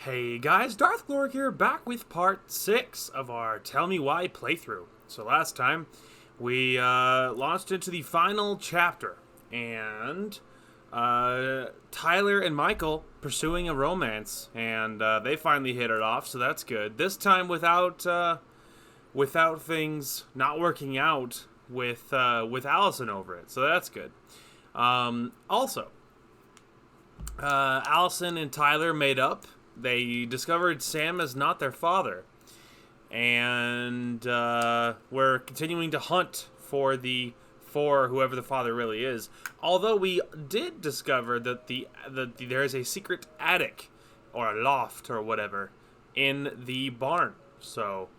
Hey guys, Darth Glorg here, back with part 6 of our Tell Me Why playthrough. So last time, we launched into the final chapter, and Tyler and Michael pursuing a romance, and they finally hit it off, so that's good. This time without things not working out with Allison over it, so that's good. Also, Allison and Tyler made up. They discovered Sam is not their father, and we're continuing to hunt for whoever the father really is. Although we did discover that there is a secret attic or a loft or whatever in the barn. So,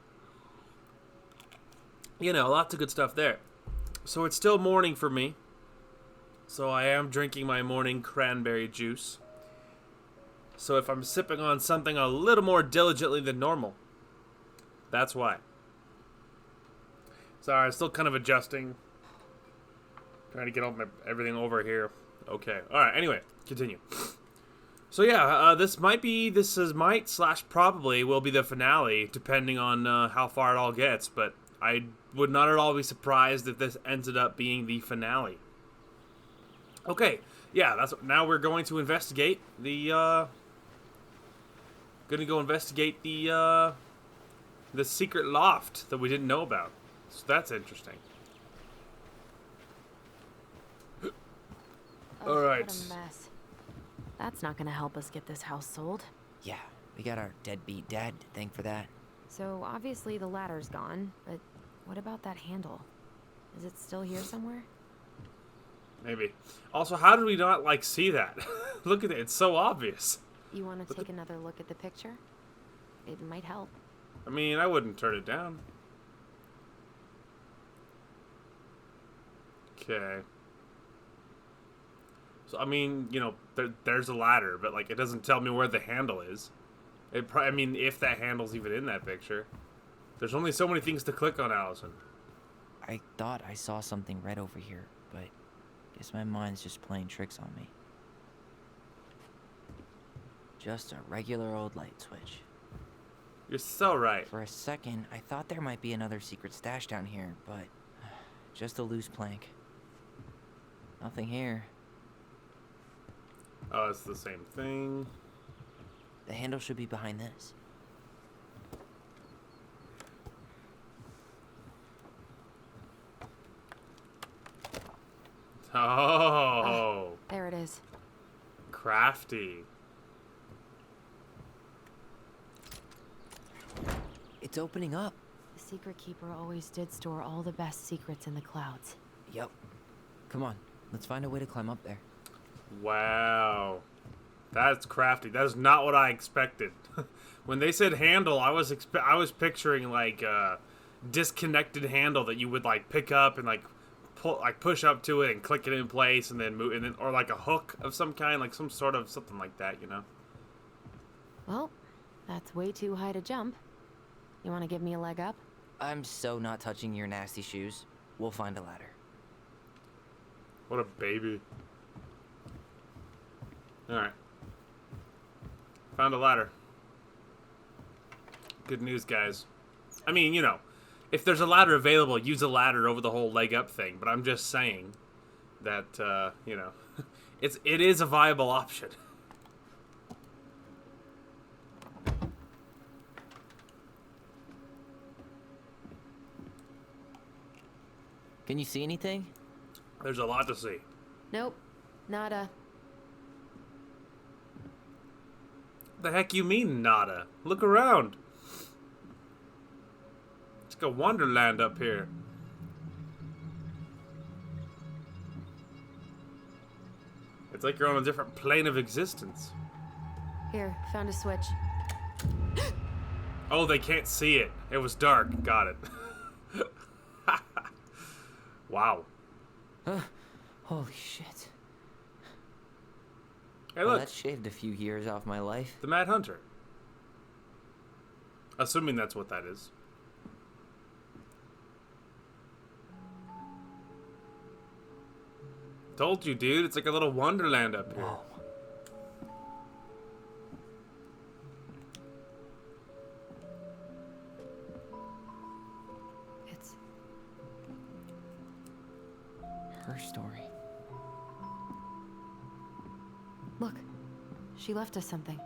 lots of good stuff there. So it's still morning for me. So I am drinking my morning cranberry juice. So if I'm sipping on something a little more diligently than normal, that's why. Sorry, I'm still kind of adjusting. Trying to get all everything over here. Okay. Alright, anyway, continue. So yeah, this might/probably will be the finale, depending on how far it all gets, but I would not at all be surprised if this ended up being the finale. Okay, yeah, now we're going to investigate the secret loft that we didn't know about. So that's interesting. All right. What a mess. That's not gonna help us get this house sold. Yeah, we got our deadbeat dad to thank for that. So obviously the ladder's gone, but what about that handle? Is it still here somewhere? Maybe. Also, how did we not, see that? Look at it. It's so obvious. You want to take another look at the picture? It might help. I mean, I wouldn't turn it down. Okay. So, I mean, there's a ladder, but, it doesn't tell me where the handle is. If that handle's even in that picture. There's only so many things to click on, Allison. I thought I saw something red over here, but guess my mind's just playing tricks on me. Just a regular old light switch. You're so right. For a second, I thought there might be another secret stash down here, but just a loose plank. Nothing here. Oh, it's the same thing. The handle should be behind this. Oh. There it is. Crafty. It's opening up. The secret keeper always did store all the best secrets in the clouds. Yep. Come on, let's find a way to climb up there. Wow. That's crafty. That is not what I expected. When they said handle, I was picturing a disconnected handle that you would pick up and push up to it and click it in place and then move, or a hook of some kind, some sort of something like that, Well, that's way too high to jump. You want to give me a leg up? I'm so not touching your nasty shoes. We'll find a ladder. What a baby. Alright. Found a ladder. Good news, guys. I mean, if there's a ladder available, use a ladder over the whole leg up thing, but I'm just saying that, it is a viable option. Can you see anything? There's a lot to see. Nope. Nada. The heck you mean, nada? Look around. It's like a wonderland up here. It's like you're on a different plane of existence. Here, found a switch. Oh, they can't see it. It was dark. Got it. Wow. Holy shit. Hey, Well, look. that shaved a few years off my life. The Mad Hunter. Assuming that's what that is. Told you, dude. It's like a little wonderland up here. Whoa. first story. Look, she left us something.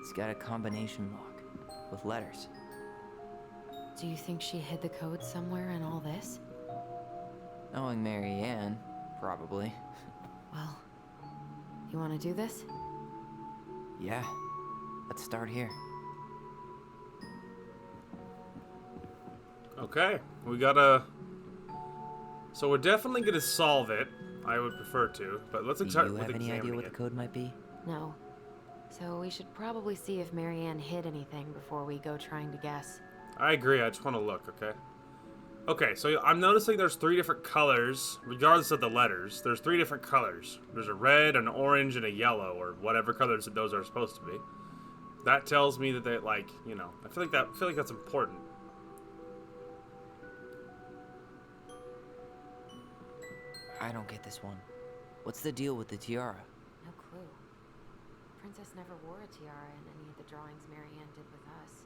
It's got a combination lock with letters. Do you think she hid the code somewhere in all this? Knowing Mary Ann, probably. Well, you want to do this? Yeah. Let's start here. Okay, we gotta... So we're definitely gonna solve it. I would prefer to, but let's Do start you with have any idea examining what it. the code might be? No. So we should probably see if Marianne hid anything before we go trying to guess. I agree, I just want to look, okay? Okay, so I'm noticing there's 3 different colors, regardless of the letters. There's 3 different colors. There's a red, an orange, and a yellow, or whatever colors that those are supposed to be. That tells me that they, like, you know, I feel like that's important. I don't get this one. What's the deal with the tiara? No clue. Princess never wore a tiara in any of the drawings Marianne did with us.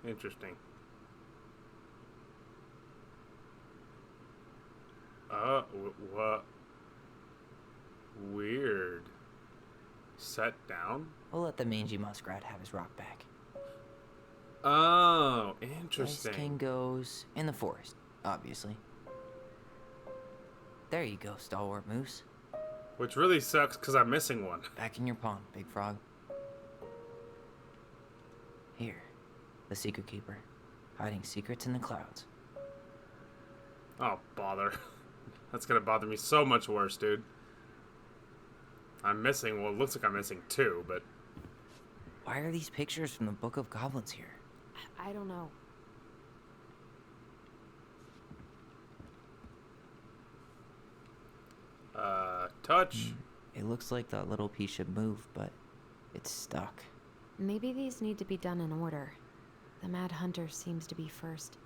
Interesting. What? Weird. Set down? We'll let the mangy muskrat have his rock back. Oh, This interesting. king goes in the forest, obviously. There you go, stalwart moose. Which really sucks because I'm missing one. Back in your pond, big frog. Here, the secret keeper, hiding secrets in the clouds. Oh, bother. That's gonna bother me so much worse, dude. I'm missing, well, it looks like I'm missing 2, but... Why are these pictures from the Book of Goblins here? I don't know. Touch. It looks like that little piece should move, but it's stuck. Maybe these need to be done in order. The Mad Hunter seems to be first.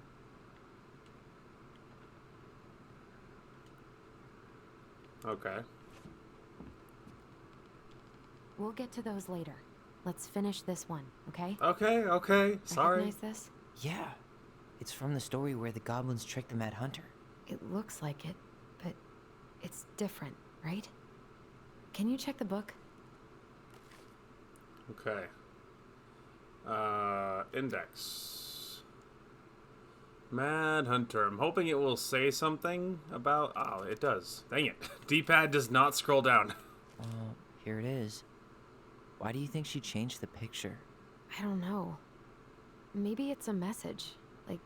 Okay. We'll get to those later. Let's finish this one, okay? Okay, sorry. Recognize this? Yeah, it's from the story where the goblins tricked the Mad Hunter. It looks like it, but it's different, right? Can you check the book? Okay. Index. Mad Hunter. I'm hoping it will say something about... Oh, it does. Dang it. D-pad does not scroll down. Well, here it is. Why do you think she changed the picture? I don't know. Maybe it's a message. Like,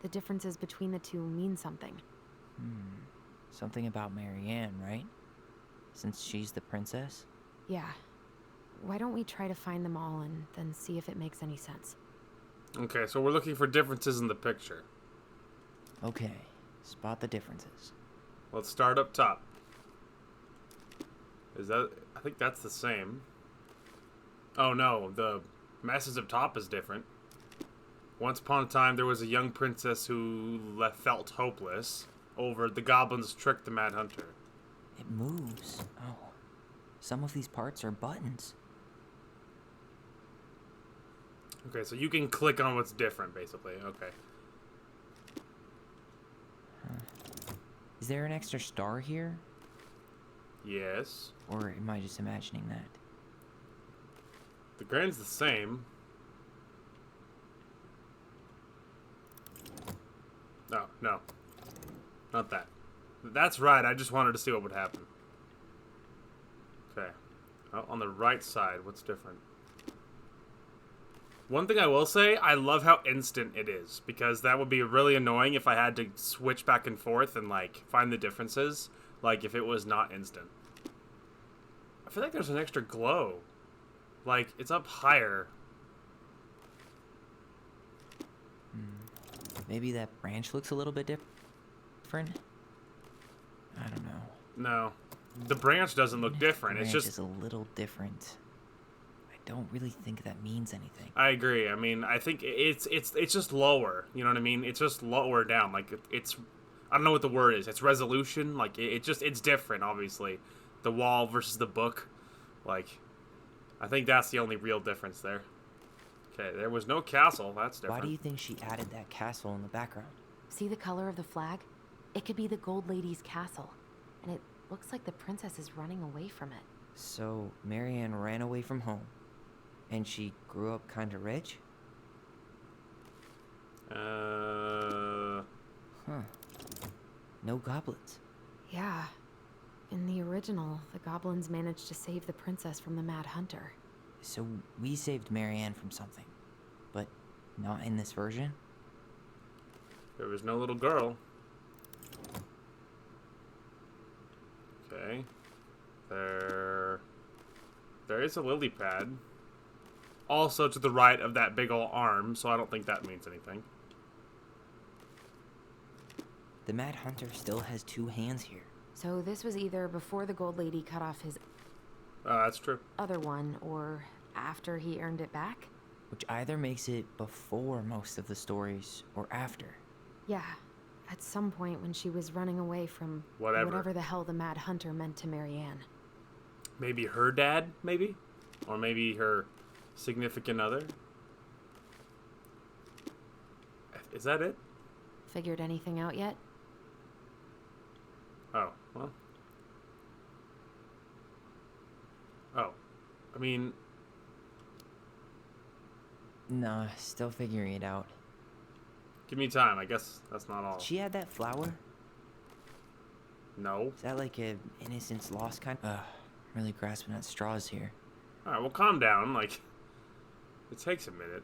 the differences between the two mean something. Something about Mary Ann, right? Since she's the princess? Yeah. Why don't we try to find them all and then see if it makes any sense? Okay, so we're looking for differences in the picture. Okay, spot the differences. Let's start up top. Is that... I think that's the same. Oh no, the message up top is different. Once upon a time, there was a young princess who felt hopeless over the goblins tricked the Mad Hunter. It moves. Oh, some of these parts are buttons. Okay, so you can click on what's different, basically. Okay. Is there an extra star here? Yes. Or am I just imagining that? The grain's the same. No, no. Not that. That's right, I just wanted to see what would happen. Okay. Oh, on the right side, what's different? One thing I will say, I love how instant it is, because that would be really annoying if I had to switch back and forth and, like, find the differences, like, if it was not instant. I feel like there's an extra glow. Like, it's up higher. Maybe that branch looks a little bit different? I don't know. No. The branch doesn't look different, The it's branch just... is a little different. I don't really think that means anything. I agree. I mean, I think it's just lower. You know what I mean? It's just lower down. Like it's, I don't know what the word is. It's resolution. Like it's different. Obviously, the wall versus the book. Like, I think that's the only real difference there. Okay, there was no castle. That's different. Why do you think she added that castle in the background? See the color of the flag? It could be the Gold Lady's castle. And it looks like the princess is running away from it. So, Marianne ran away from home. And she grew up kinda rich? Huh. No goblins. Yeah. In the original, the goblins managed to save the princess from the Mad Hunter. So, we saved Marianne from something. But not in this version? There was no little girl. Okay. There is a lily pad. Also to the right of that big ol' arm, so I don't think that means anything. The Mad Hunter still has 2 hands here. So this was either before the Gold Lady cut off his That's true. other one, or after he earned it back? Which either makes it before most of the stories, or after. Yeah. At some point when she was running away from Whatever the hell the Mad Hunter meant to Marianne. Maybe her dad, maybe? Or maybe her significant other? Is that it? Figured anything out yet? Oh, well. Oh. I mean, Nah, still figuring it out. give me time. I guess that's not all. She had that flower? No. Is that like a innocence lost kind? Really grasping at straws here. Alright, well, calm down. Like, it takes a minute.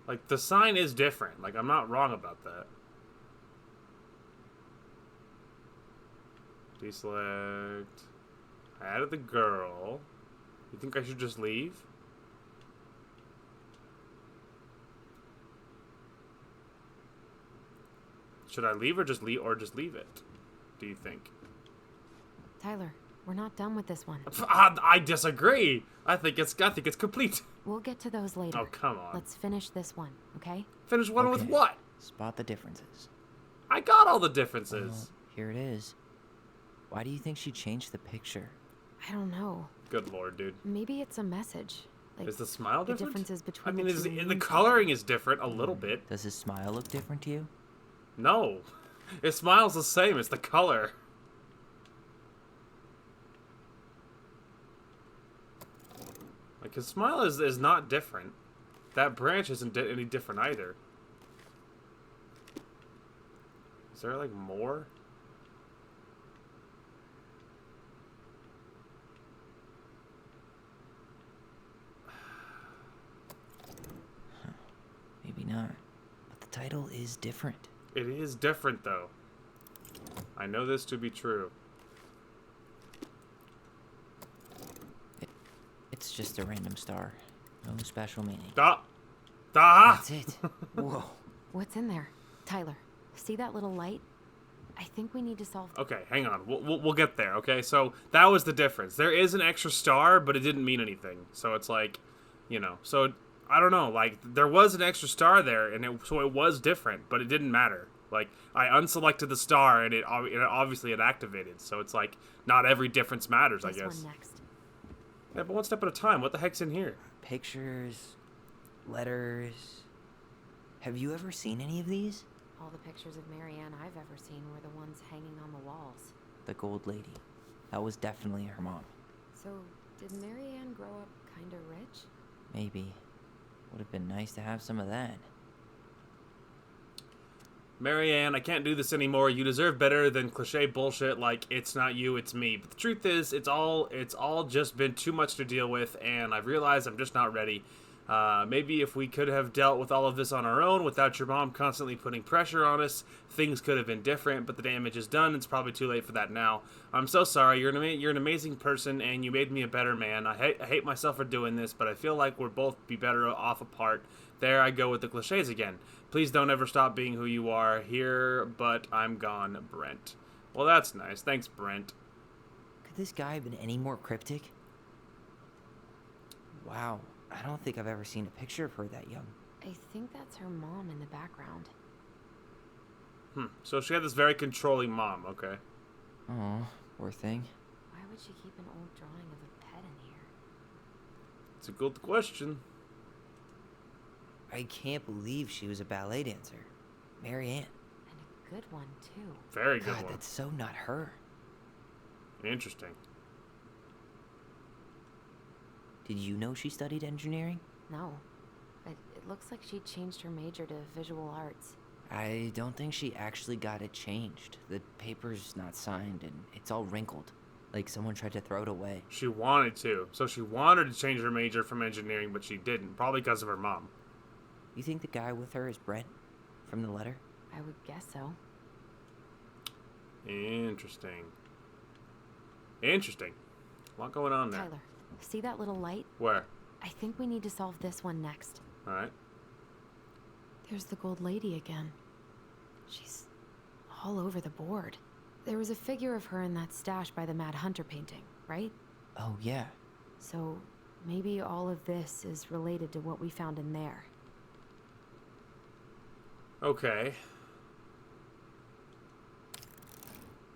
Like, the sign is different. Like, I'm not wrong about that. Deselect. I added the girl. You think I should just leave? Should I leave or just leave it? Do you think? Tyler, we're not done with this one. I disagree. I think it's complete. We'll get to those later. Oh, come on. Let's finish this one, okay? Finish one with Okay. what? Spot the differences. I got all the differences. Here it is. Why do you think she changed the picture? I don't know. Good lord, dude. Maybe it's a message. Like Is the smile the different? differences I between mean, the two the mean coloring is different a little bit. Does his smile look different to you? No. His smile's the same. It's the color. Like, his smile is not different. That branch isn't any different either. Is there, like, more? Maybe not. But the title is different. It is different, though. I know this to be true. It's just a random star. No special meaning. Da! That's it. Whoa. What's in there? Tyler, see that little light? I think we need to solve... Okay, hang on. We'll get there, okay? So, that was the difference. There is an extra star, but it didn't mean anything. So, it's like, you know. So, I don't know. Like, there was an extra star there, and so it was different, but it didn't matter. Like, I unselected the star, and it obviously it activated. So, it's like, not every difference matters, I this guess. one next. Yeah, but one step at a time. What the heck's in here? Pictures, letters. Have you ever seen any of these? All the pictures of Marianne I've ever seen were the ones hanging on the walls. The Gold Lady. That was definitely her mom. So, did Marianne grow up kinda rich? Maybe. Would have been nice to have some of that. Marianne, I can't do this anymore. You deserve better than cliche bullshit like it's not you, it's me. But the truth is, it's all just been too much to deal with, and I've realized I'm just not ready. Maybe if we could have dealt with all of this on our own without your mom constantly putting pressure on us, things could have been different, but the damage is done. It's probably too late for that now. I'm so sorry. You're an amazing person, and you made me a better man. I hate myself for doing this, but I feel like we'll both be better off apart. There I go with the cliches again. Please don't ever stop being who you are here, but I'm gone, Brent. Well, that's nice. Thanks, Brent. Could this guy have been any more cryptic? Wow. I don't think I've ever seen a picture of her that young. I think that's her mom in the background. So she had this very controlling mom, okay. Oh, Poor thing. Why would she keep an old drawing of a pet in here? It's a good question. I can't believe she was a ballet dancer. Mary Ann. And a good one, too. Very good God, one. that's so not her. Interesting. Did you know she studied engineering? No. But it looks like she changed her major to visual arts. I don't think she actually got it changed. The paper's not signed and it's all wrinkled. Like someone tried to throw it away. She wanted to. So she wanted to change her major from engineering, but she didn't. Probably because of her mom. You think the guy with her is Brent? From the letter? I would guess so. Interesting. Interesting. A lot going on there. Tyler, see that little light? Where? I think we need to solve this one next. Alright. There's the gold lady again. She's all over the board. There was a figure of her in that stash by the Mad Hunter painting, right? Oh, yeah. So maybe all of this is related to what we found in there. Okay.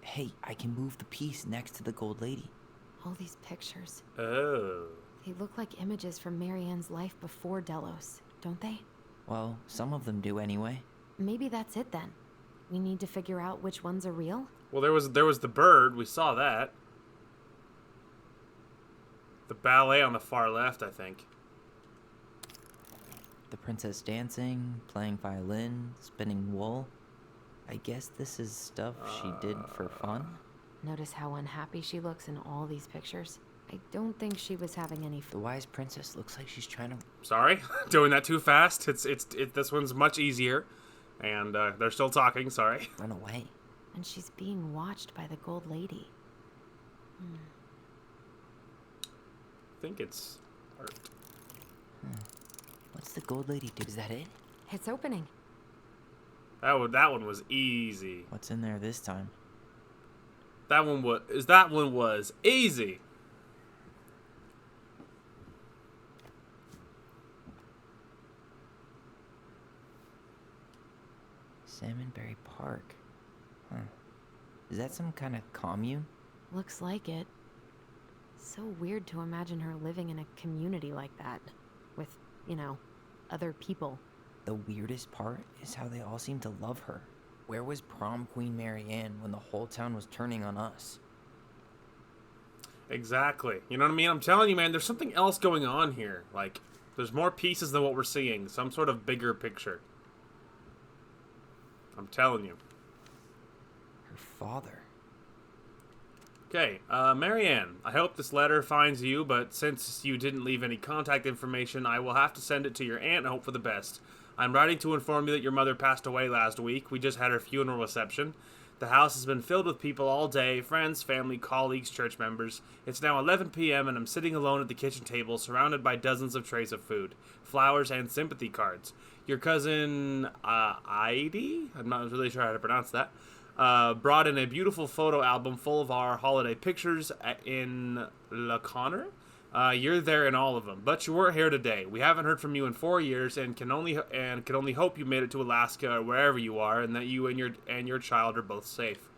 Hey, I can move the piece next to the gold lady. All these pictures. Oh. They look like images from Marianne's life before Delos, don't they? Well, some of them do anyway. Maybe that's it then. We need to figure out which ones are real? Well, there was the bird. We saw that. The ballet on the far left, I think. The princess dancing, playing violin, spinning wool. I guess this is stuff she did for fun? Notice how unhappy she looks in all these pictures? I don't think she was having any The wise princess looks like she's trying to... Sorry, doing that too fast. This one's much easier, and they're still talking. Sorry. run away. And she's being watched by the gold lady. I think it's art. What's the gold lady do? Is that it? It's opening. That one was easy. What's in there this time? That one was easy. Salmonberry Park. Huh. Is that some kind of commune? Looks like it. So weird to imagine her living in a community like that. With, other people. The weirdest part is how they all seem to love her. Where was prom queen Mary Ann when the whole town was turning on us? Exactly. You know what I mean? I'm telling you, man, there's something else going on here. Like, there's more pieces than what we're seeing. Some sort of bigger picture. I'm telling you. Her father. Okay, Marianne, I hope this letter finds you, but since you didn't leave any contact information, I will have to send it to your aunt and hope for the best. I'm writing to inform you that your mother passed away last week. We just had her funeral reception. The house has been filled with people all day, friends, family, colleagues, church members. It's now 11 p.m. and I'm sitting alone at the kitchen table, surrounded by dozens of trays of food, flowers, and sympathy cards. Your cousin, Heidi? I'm not really sure how to pronounce that. Brought in a beautiful photo album full of our holiday pictures in La Conner. You're there in all of them, but you weren't here today. We haven't heard from you in 4 years, and can only hope you made it to Alaska or wherever you are, and that you and your child are both safe.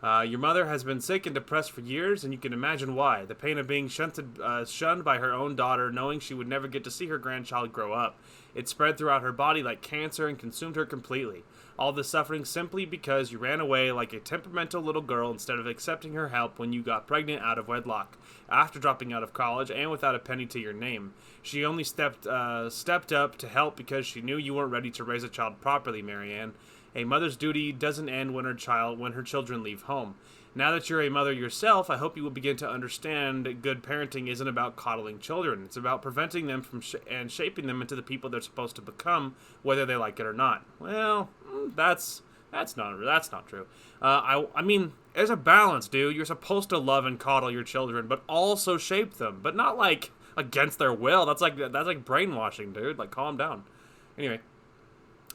Your mother has been sick and depressed for years, and you can imagine why. The pain of being shunned by her own daughter, knowing she would never get to see her grandchild grow up. It spread throughout her body like cancer and consumed her completely. All this suffering simply because you ran away like a temperamental little girl instead of accepting her help when you got pregnant out of wedlock. After dropping out of college and without a penny to your name, she only stepped up to help because she knew you weren't ready to raise a child properly, Marianne. A mother's duty doesn't end when her children leave home. Now that you're a mother yourself, I hope you will begin to understand good parenting isn't about coddling children. It's about preventing them from and shaping them into the people they're supposed to become, whether they like it or not. Well, that's not true. I mean, there's a balance, dude. You're supposed to love and coddle your children, but also shape them, but not like against their will. That's like brainwashing, dude. Like, calm down. Anyway,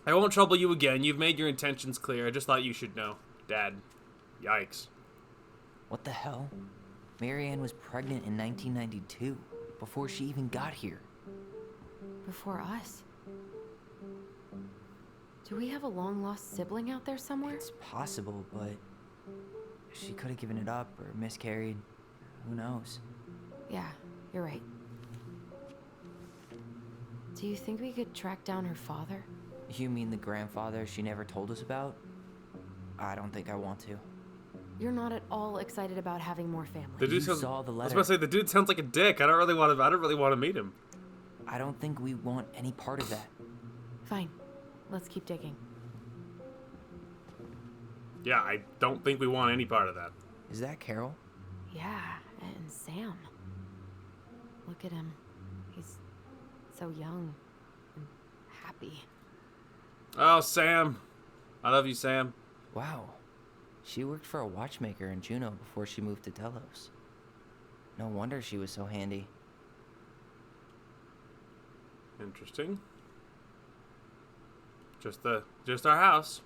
I won't trouble you again. You've made your intentions clear. I just thought you should know, Dad. Yikes. What the hell? Mary Ann was pregnant in 1992, before she even got here. Before us. Do we have a long-lost sibling out there somewhere? It's possible, but She could have given it up or miscarried. Who knows? Yeah, you're right. Do you think we could track down her father? You mean the grandfather she never told us about? I don't think I want to. You're not at all excited about having more family. The dude You sounds, saw the I was letter. about to say the dude sounds like a dick. I don't really want to meet him. I don't think we want any part of that. Fine. Let's keep digging. Yeah, I don't think we want any part of that. Is that Carol? Yeah, and Sam. Look at him. He's so young and happy. Oh, Sam. I love you, Sam. Wow. She worked for a watchmaker in Juneau before she moved to Delos. No wonder she was so handy. Interesting. Just our house.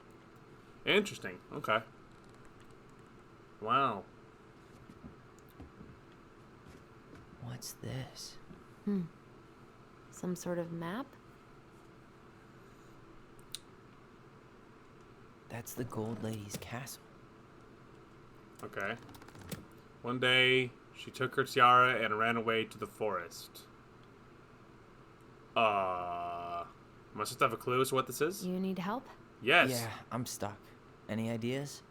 Interesting. Okay. Wow. What's this? Some sort of map? That's the Gold Lady's castle. Okay. One day, she took her tiara and ran away to the forest. Am I supposed to have a clue as to what this is? You need help? Yes. Yeah, I'm stuck. Any ideas?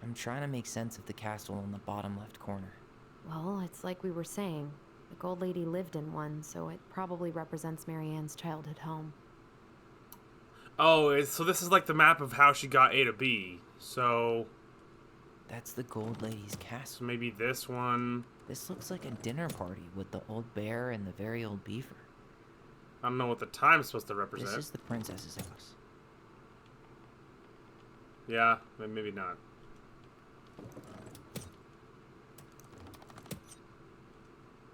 I'm trying to make sense of the castle in the bottom left corner. Well, it's like we were saying. The Gold Lady lived in one, so it probably represents Marianne's childhood home. Oh, so this is like the map of how she got A to B. So That's the Gold Lady's castle. maybe this one. This looks like a dinner party with the old bear and the very old beaver. I don't know what the time's supposed to represent. This is the princess's house. Yeah, maybe not.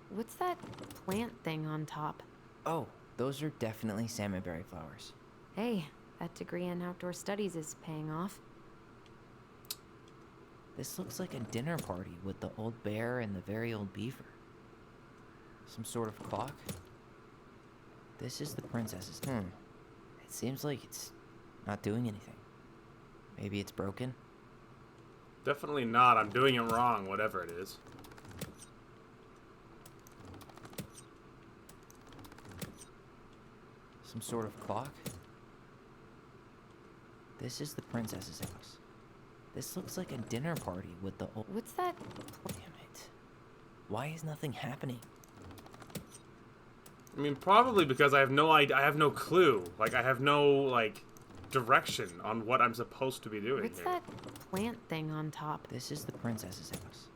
What's that plant thing on top? Oh, those are definitely salmonberry flowers. Hey, that degree in outdoor studies is paying off. This looks like a dinner party with the old bear and the very old beaver. Some sort of clock? This is the princess's. It seems like it's not doing anything. Maybe it's broken? Definitely not. I'm doing it wrong, whatever it is. Some sort of clock? This is the princess's house. This looks like a dinner party with the old. What's that? Damn it. Why is nothing happening? I mean, probably because I have no idea. I have no clue. Like, I have no, like, direction on what I'm supposed to be doing What's here. that plant thing on top? This is the princess's house.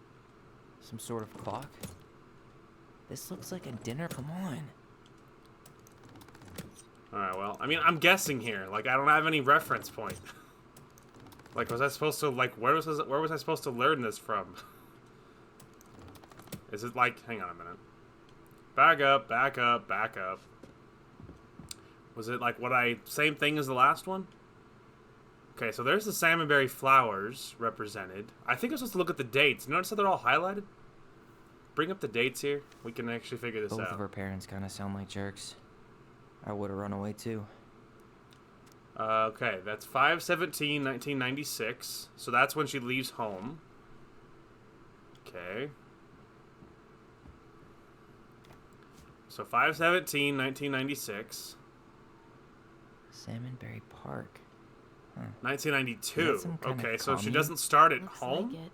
Some sort of clock? This looks like a dinner. Come on. Alright, well, I mean, I'm guessing here. Like, I don't have any reference point. Like, was I supposed to, like, where was I supposed to learn this from? Is it like, hang on a minute. Back up, back up, back up. Was it like same thing as the last one? Okay, so there's the salmonberry flowers represented. I think I'm supposed to look at the dates. Notice how they're all highlighted? Bring up the dates here. We can actually figure this Both out. of her parents kind of sound like jerks. I would have run away too. Okay, that's 5/17/1996. So that's when she leaves home. Okay. So 5/17/1996. Salmonberry Park. 1992. Is that some kind of Okay, so she commune? doesn't start at Looks home. like it.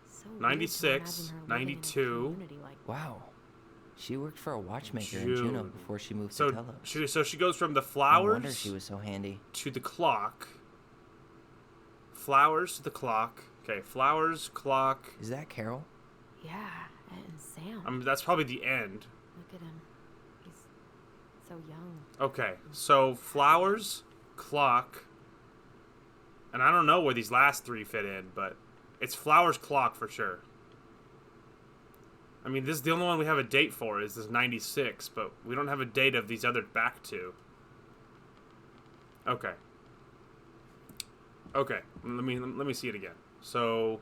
So weird to 96, imagine her living in a 92. community like that. Wow. She worked for a watchmaker in Juneau June. before she moved to So Delos. she goes from the No wonder flowers she was so handy. to the clock. Flowers to the clock. Okay, flowers, clock. Is that Carol? Yeah, and Sam. That's probably the end. Look at him. He's so young. Okay, so flowers, clock, and I don't know where these last three fit in, but it's flowers, clock for sure. I mean, this is the only one we have a date for is this 96, but we don't have a date of these other back two. Okay. Okay, let me see it again. So,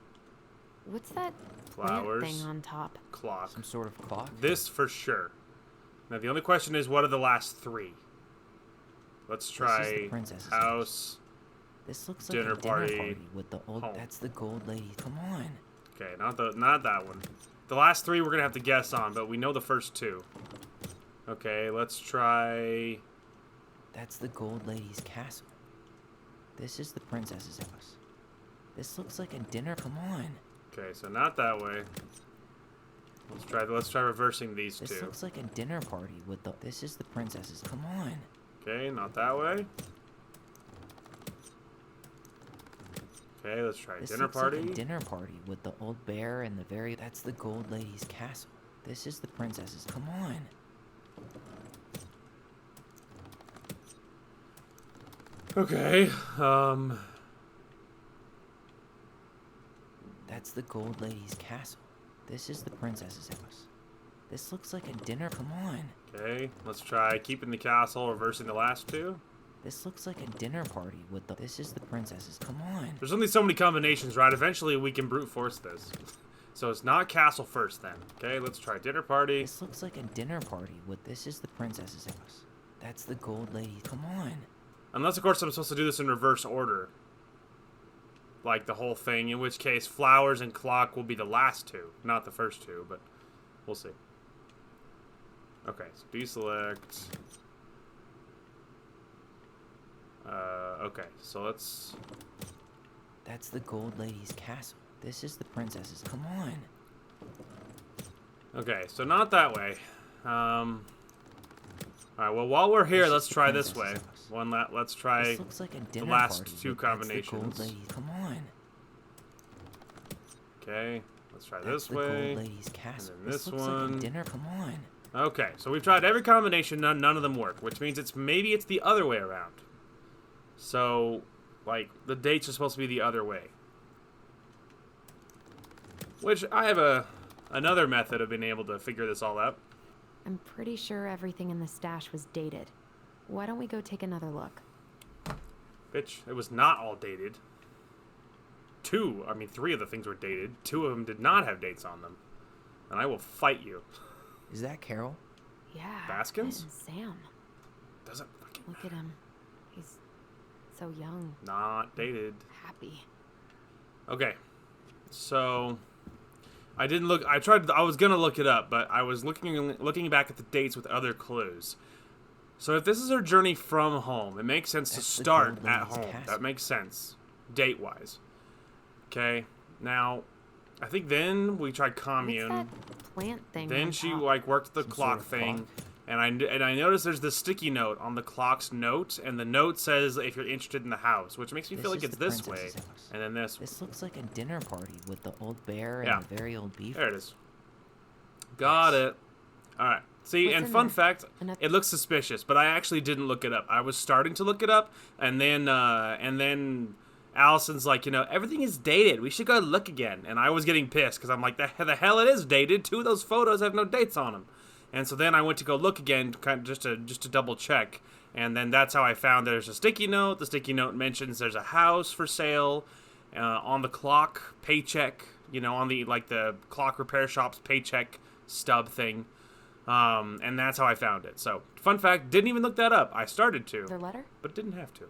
What's that Flowers. plant thing on top? clock. Some sort of clock? This for sure. Now the only question is, what are the last three? Let's This is try the princess's house. This looks like Dinner a dinner party. party with the old. Home. That's the gold lady. Come on. Okay, not that one. The last three we're gonna have to guess on, but we know the first two. Okay, let's try. That's the gold lady's castle. This is the princess's house. This looks like a dinner. Come on. Okay, so not that way. Let's try reversing these This two. looks like a dinner party with the. This is the princess's. Come on. Okay, not that way. Okay, let's try This dinner looks party. like a dinner party with the old bear and the very. That's the gold lady's castle. This is the princess's. Come on. Okay, That's the gold lady's castle. This is the princess's house. This looks like a dinner. Come on. okay, let's try keeping the castle, reversing the last two. This looks like a dinner party with the. This is the princess's. Come on. There's only so many combinations, right? Eventually we can brute force this. So it's not castle first then. Okay, let's try dinner party. This looks like a dinner party with. This is the princess's house. That's the gold lady. Come on. Unless, of course, I'm supposed to do this in reverse order. Like the whole thing, in which case flowers and clock will be the last two, not the first two, but we'll see. Okay, so deselect. Okay, so let's... That's the gold lady's castle. This is the princess's. Come on. Okay, so not that way. Alright, well, while we're here, This is let's the try this princess's way. house. Let's try... This looks like a dinner last party two with- that's the gold combinations. lady. Come on. Okay, let's try That's this the way. gold lady's castle. then this looks like one. a dinner. Come on. Okay, so we've tried every combination, none of them work, which means maybe it's the other way around. So, like, the dates are supposed to be the other way. Which, I have another method of being able to figure this all out. I'm pretty sure everything in the stash was dated. Why don't we go take another look? Bitch, it was not all dated. Three of the things were dated. Two of them did not have dates on them. And I will fight you. Is that Carol? Yeah. Baskins? Ed and Sam. Doesn't fucking Look at him. He's so young, not dated. happy. Okay, so I didn't look. I was gonna look it up, but I was looking back at the dates with other clues. So if this is her journey from home, it makes sense That's to the start gold at lady's home. castle. That makes sense, date-wise. Okay, now I think then we tried commune. What's that plant thing? Then on she top? like worked the Some clock sort of thing, clock? and I noticed there's this sticky note on the clock's note, and the note says if you're interested in the house, which makes me feel like is it's the this way, princess's house. and then this. This looks like a dinner party with the old bear and Yeah. the very old beaver. There it is. Got Yes. it. All right. See, What's and in fun there? fact, Enough- it looks suspicious, but I actually didn't look it up. I was starting to look it up, and then Allison's like, everything is dated. We should go look again. And I was getting pissed because I'm like, the hell it is dated. Two of those photos have no dates on them. And so then I went to go look again, kind of just to double check. And then that's how I found there's a sticky note. The sticky note mentions there's a house for sale on the clock paycheck. On the clock repair shop's paycheck stub thing. And that's how I found it. So, fun fact, didn't even look that up. I started to, The letter? but didn't have to.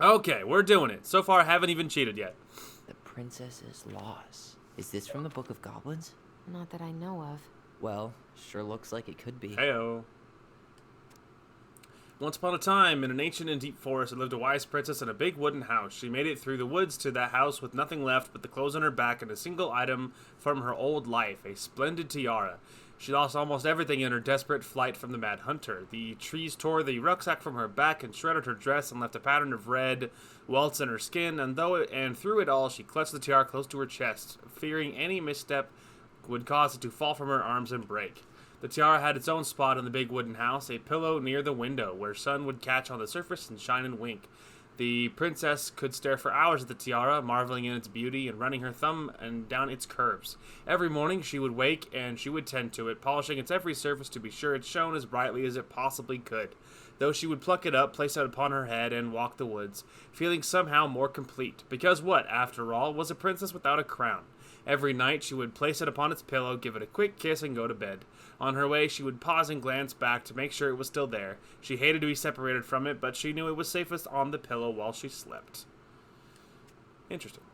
Okay, we're doing it. So far, I haven't even cheated yet. The princess's laws. Is this from the Book of Goblins? Not that I know of. Well, sure looks like it could be. Heyo. Once upon a time, in an ancient and deep forest, there lived a wise princess in a big wooden house. She made it through the woods to that house with nothing left but the clothes on her back and a single item from her old life, a splendid tiara. She lost almost everything in her desperate flight from the Mad Hunter. The trees tore the rucksack from her back and shredded her dress and left a pattern of red welts in her skin, and through it all she clutched the tiara close to her chest, fearing any misstep would cause it to fall from her arms and break. The tiara had its own spot in the big wooden house, a pillow near the window, where sun would catch on the surface and shine and wink. The princess could stare for hours at the tiara, marveling in its beauty and running her thumb and down its curves. Every morning she would wake and she would tend to it, polishing its every surface to be sure it shone as brightly as it possibly could. Though she would pluck it up, place it upon her head, and walk the woods, feeling somehow more complete. Because what, after all, was a princess without a crown? Every night she would place it upon its pillow, give it a quick kiss, and go to bed. On her way, she would pause and glance back to make sure it was still there. She hated to be separated from it, but she knew it was safest on the pillow while she slept. Interesting.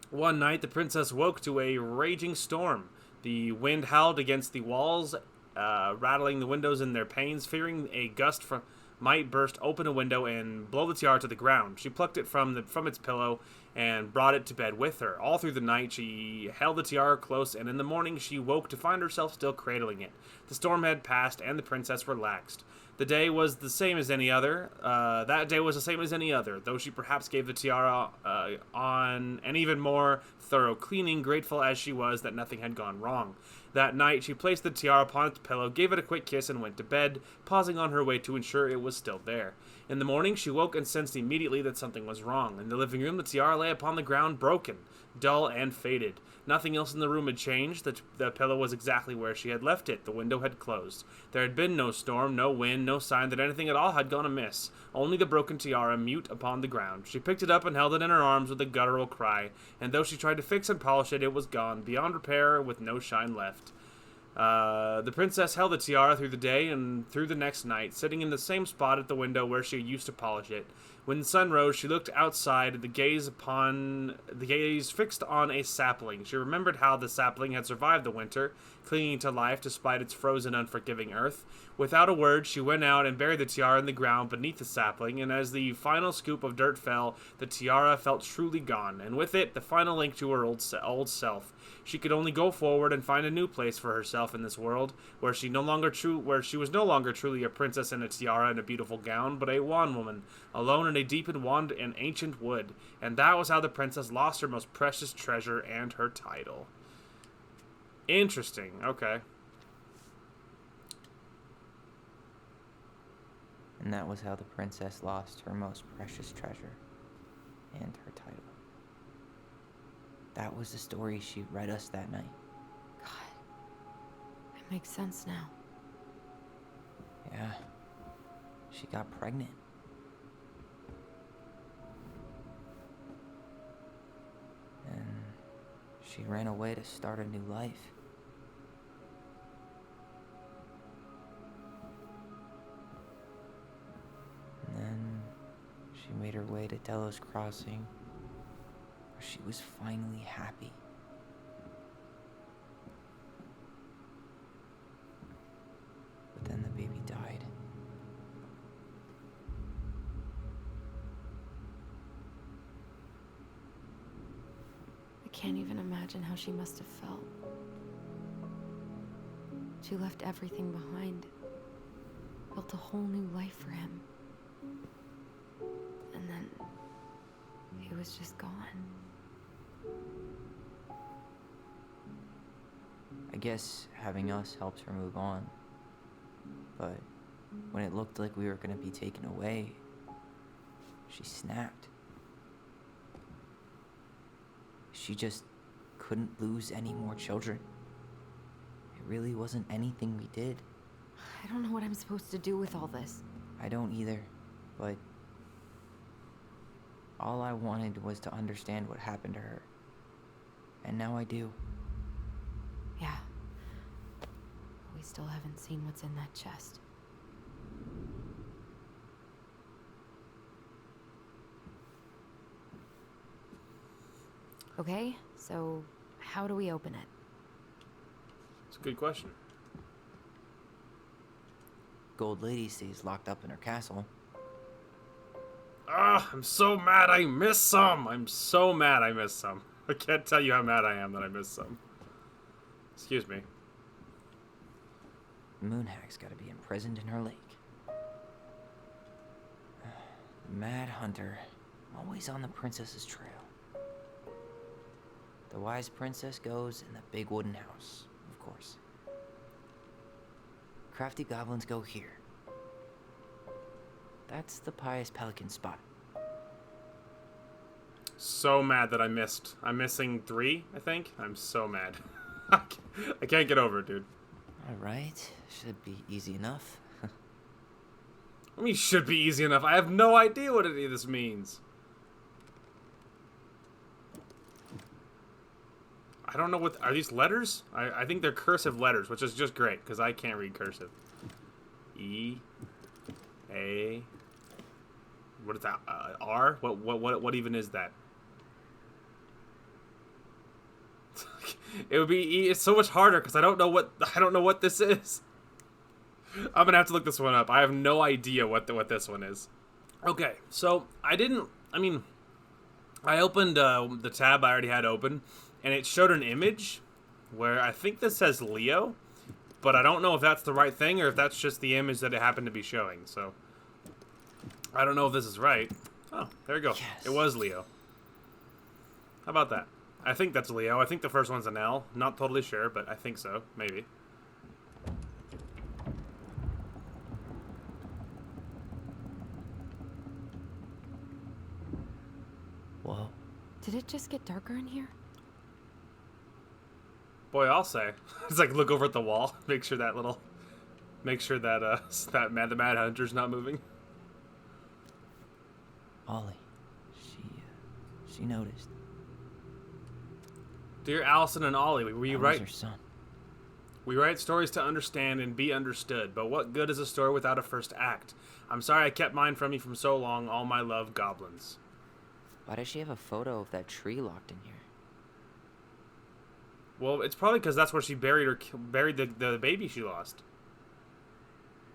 One night, the princess woke to a raging storm. The wind howled against the walls, rattling the windows in their panes. Fearing a gust might burst open a window and blow the tiara to the ground, she plucked it from its pillow and brought it to bed with her. All through the night, she held the tiara close, and in the morning she woke to find herself still cradling it. The storm had passed, and the princess relaxed. The day was the same as any other. That day was the same as any other, though she perhaps gave the tiara on an even more thorough cleaning, grateful as she was that nothing had gone wrong. That night, she placed the tiara upon its pillow, gave it a quick kiss, and went to bed, pausing on her way to ensure it was still there. In the morning, she woke and sensed immediately that something was wrong. In the living room, the tiara lay upon the ground, broken, dull, and faded. Nothing else in the room had changed. The pillow was exactly where she had left it. The window had closed. There had been no storm, no wind, no sign that anything at all had gone amiss. Only the broken tiara mute upon the ground. She picked it up and held it in her arms with a guttural cry, and though she tried to fix and polish it, it was gone, beyond repair, with no shine left. The princess held the tiara through the day and through the next night, sitting in the same spot at the window where she used to polish it. When the sun rose, she looked outside, the gaze fixed on a sapling. She remembered how the sapling had survived the winter, clinging to life despite its frozen, unforgiving earth. Without a word, she went out and buried the tiara in the ground beneath the sapling, and as the final scoop of dirt fell, the tiara felt truly gone, and with it, the final link to her old self. She could only go forward and find a new place for herself in this world, where she was no longer truly a princess in a tiara and a beautiful gown, but a wan woman, alone in a deep and ancient wood. And that was how the princess lost her most precious treasure and her title. Interesting. Okay. And that was how the princess lost her most precious treasure and her title. That was the story she read us that night. God. It makes sense now. Yeah. She got pregnant. And she ran away to start a new life. And then she made her way to Delos Crossing, where she was finally happy. But then the baby died. I can't even imagine how she must have felt. She left everything behind, built a whole new life for him. And then he was just gone. I guess having us helped her move on. But when it looked like we were going to be taken away, she snapped. She just couldn't lose any more children. It really wasn't anything we did. I don't know what I'm supposed to do with all this. I don't either, but all I wanted was to understand what happened to her. And now I do. Yeah. We still haven't seen what's in that chest. Okay, so how do we open it? It's a good question. Gold Lady stays locked up in her castle. Ah, I'm so mad I missed some. I'm so mad I missed some. I can't tell you how mad I am that I missed some. Excuse me. Moonhag's gotta be imprisoned in her lake. The Mad Hunter, always on the princess's trail. The wise princess goes in the big wooden house, of course. Crafty goblins go here. That's the pious pelican spot. So mad that I missed. I'm missing 3, I think. I'm so mad. I can't get over it, dude. Alright, should be easy enough. I mean, should be easy enough. I have no idea what any of this means. I don't know what... Are these letters? I think they're cursive letters, which is just great, because I can't read cursive. E... A... What is that? R? What even is that? It would be E. It's so much harder, because I don't know what this is. I'm gonna have to look this one up. I have no idea what this one is. Okay, so I opened the tab I already had open, and it showed an image where I think this says Leo, but I don't know if that's the right thing or if that's just the image that it happened to be showing. So I don't know if this is right. Oh, there you go. Yes. It was Leo. How about that? I think that's Leo. I think the first one's an L. Not totally sure, but I think so. Maybe. Whoa. Did it just get darker in here? Boy, I'll say. It's like look over at the wall, make sure that the Mad Hunter's not moving. Ollie. She noticed. Dear Allison and Ollie, we That was write her son. we write stories to understand and be understood, but what good is a story without a first act? I'm sorry I kept mine from you from so long. All my love, Goblins. Why does she have a photo of that tree locked in here? Well, it's probably because that's where she buried the baby she lost.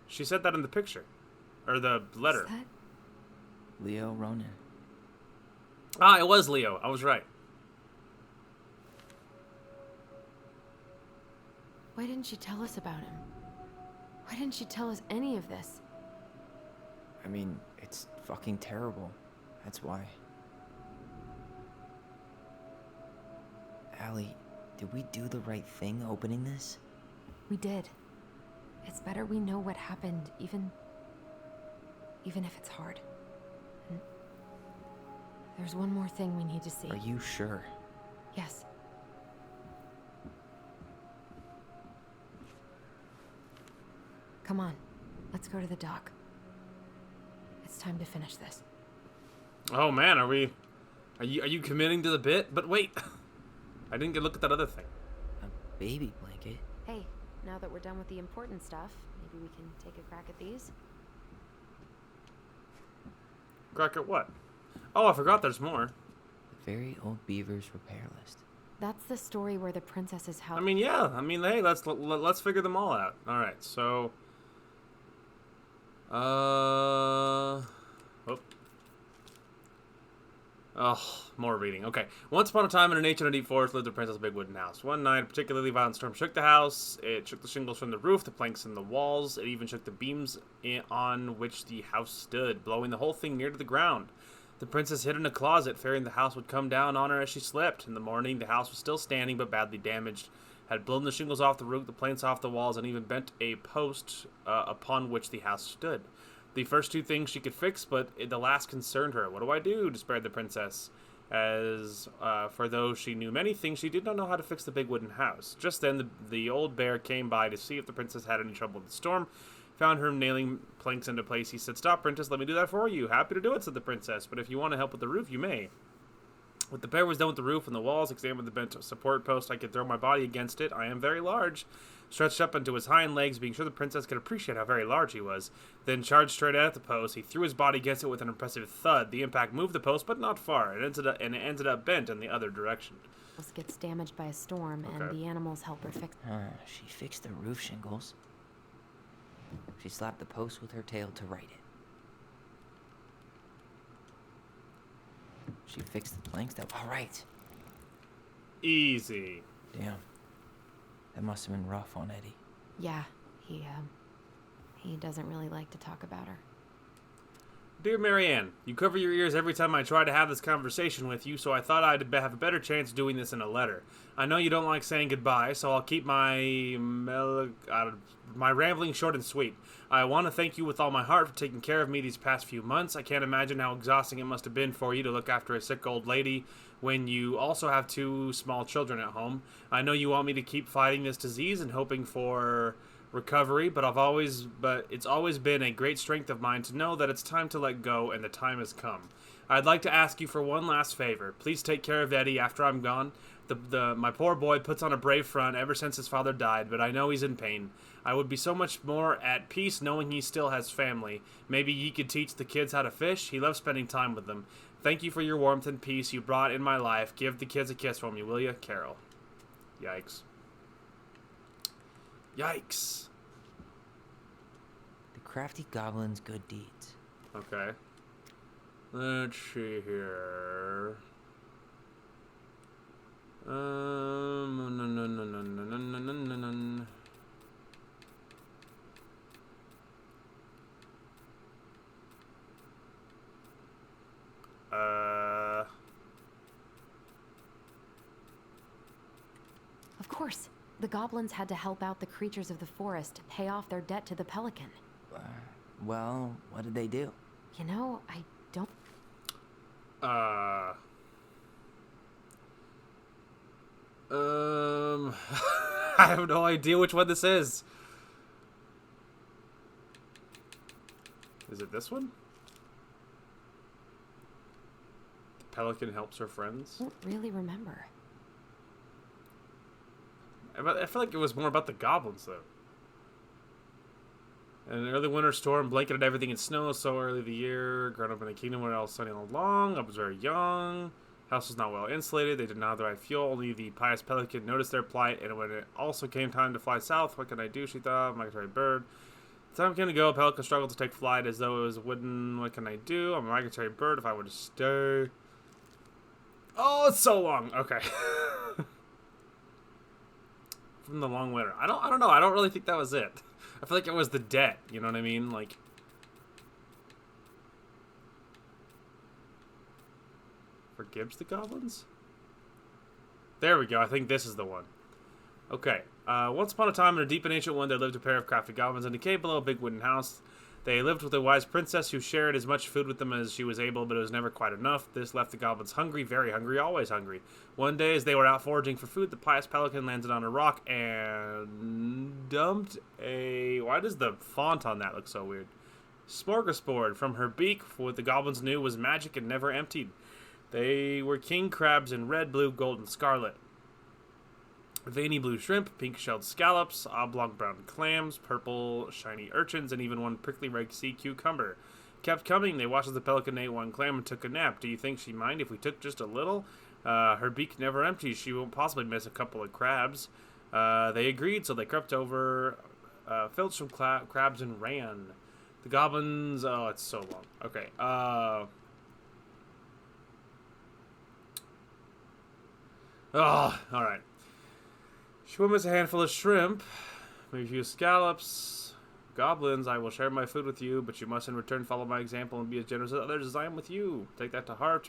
She said that in the picture, or the letter. Is that... Leo Ronan. Ah, it was Leo. I was right. Why didn't she tell us about him? Why didn't she tell us any of this? I mean, it's fucking terrible. That's why. Allie, did we do the right thing opening this? We did. It's better we know what happened, even if it's hard. And there's one more thing we need to see. Are you sure? Yes. Come on, let's go to the dock. It's time to finish this. Oh man, are you committing to the bit? But wait, I didn't get a look at that other thing. A baby blanket? Hey, now that we're done with the important stuff, maybe we can take a crack at these? Crack at what? Oh, I forgot there's more. The very old beaver's repair list. That's the story where the princess's house... I mean, yeah. I mean, hey, let's figure them all out. All right, so... Whoop. Oh, more reading. Okay. Once upon a time in an ancient and deep forest lived a princess big wooden house. One night, a particularly violent storm shook the house. It shook the shingles from the roof, the planks in the walls. It even shook the beams on which the house stood, blowing the whole thing near to the ground. The princess hid in a closet, fearing the house would come down on her as she slept. In the morning, the house was still standing, but badly damaged. Had blown the shingles off the roof, the planks off the walls, and even bent a post upon which the house stood. The first two things she could fix, but the last concerned her. What do I do? Despaired the princess. As for though she knew many things, she did not know how to fix the big wooden house. Just then, the old bear came by to see if the princess had any trouble with the storm. Found her nailing planks into place. He said, "Stop, princess, let me do that for you." "Happy to do it," said the princess, "but if you want to help with the roof, you may." When the bear was done with the roof and the walls, examined the bent support post, I could throw my body against it. I am very large. Stretched up into his hind legs, being sure the princess could appreciate how very large he was. Then charged straight at the post. He threw his body against it with an impressive thud. The impact moved the post, but not far. It ended up bent in the other direction. House gets damaged by a storm, and Okay. the animals help her fix... She fixed the roof shingles. She slapped the post with her tail to right it. She fixed the planks that... All right. Easy. Damn. That must have been rough on Eddie. Yeah, he doesn't really like to talk about her. Dear Marianne, you cover your ears every time I try to have this conversation with you, so I thought I'd have a better chance doing this in a letter. I know you don't like saying goodbye, so I'll keep my rambling short and sweet. I want to thank you with all my heart for taking care of me these past few months. I can't imagine how exhausting it must have been for you to look after a sick old lady when you also have 2 small children at home. I know you want me to keep fighting this disease and hoping for recovery, but it's always been a great strength of mine to know that it's time to let go and the time has come. I'd like to ask you for one last favor. Please take care of Eddie after I'm gone. My poor boy puts on a brave front ever since his father died, but I know he's in pain. I would be so much more at peace knowing he still has family. Maybe ye could teach the kids how to fish. He loves spending time with them. Thank you for your warmth and peace you brought in my life. Give the kids a kiss for me, will ya? Carol. Yikes. Yikes. The crafty goblin's good deeds. Okay. Let's see here. No. Of course. The goblins had to help out the creatures of the forest to pay off their debt to the pelican. Well, what did they do? You know, I don't... I have no idea which one this is. Is it this one? The pelican helps her friends? I don't really remember. I feel like it was more about the goblins, though. An early winter storm blanketed everything in snow so early the year. Grown up in a kingdom where it all sunny all along. I was very young. House was not well insulated. They did not have the right fuel. Only the pious pelican noticed their plight. And when it also came time to fly south, what can I do? She thought. Migratory bird. The time came to go. Pelican struggled to take flight as though it was wooden. What can I do? I'm a migratory bird. If I were to stay. Oh, it's so long. Okay. From the long winter. I don't know. I don't really think that was it. I feel like it was the debt. You know what I mean? Like, forgives the goblins? There we go. I think this is the one. Okay. Once upon a time, in a deep and ancient one, there lived a pair of crafty goblins in a cave below a big wooden house. They lived with a wise princess who shared as much food with them as she was able, but it was never quite enough. This left the goblins hungry, very hungry, always hungry. One day, as they were out foraging for food, the pious pelican landed on a rock and dumped a... Why does the font on that look so weird? Smorgasbord from her beak, for what the goblins knew was magic and never emptied. They were king crabs in red, blue, gold, and scarlet. Veiny blue shrimp, pink-shelled scallops, oblong brown clams, purple shiny urchins, and even one prickly red sea cucumber. Kept coming. They watched as the pelican ate one clam and took a nap. Do you think she'd mind if we took just a little? Her beak never empties. She won't possibly miss a couple of crabs. They agreed, so they crept over, filched some crabs, and ran. The goblins... Oh, it's so long. Okay. Oh, alright. Swim as a handful of shrimp, maybe a few scallops. Goblins, I will share my food with you, but you must in return follow my example and be as generous as others as I am with you. Take that to heart.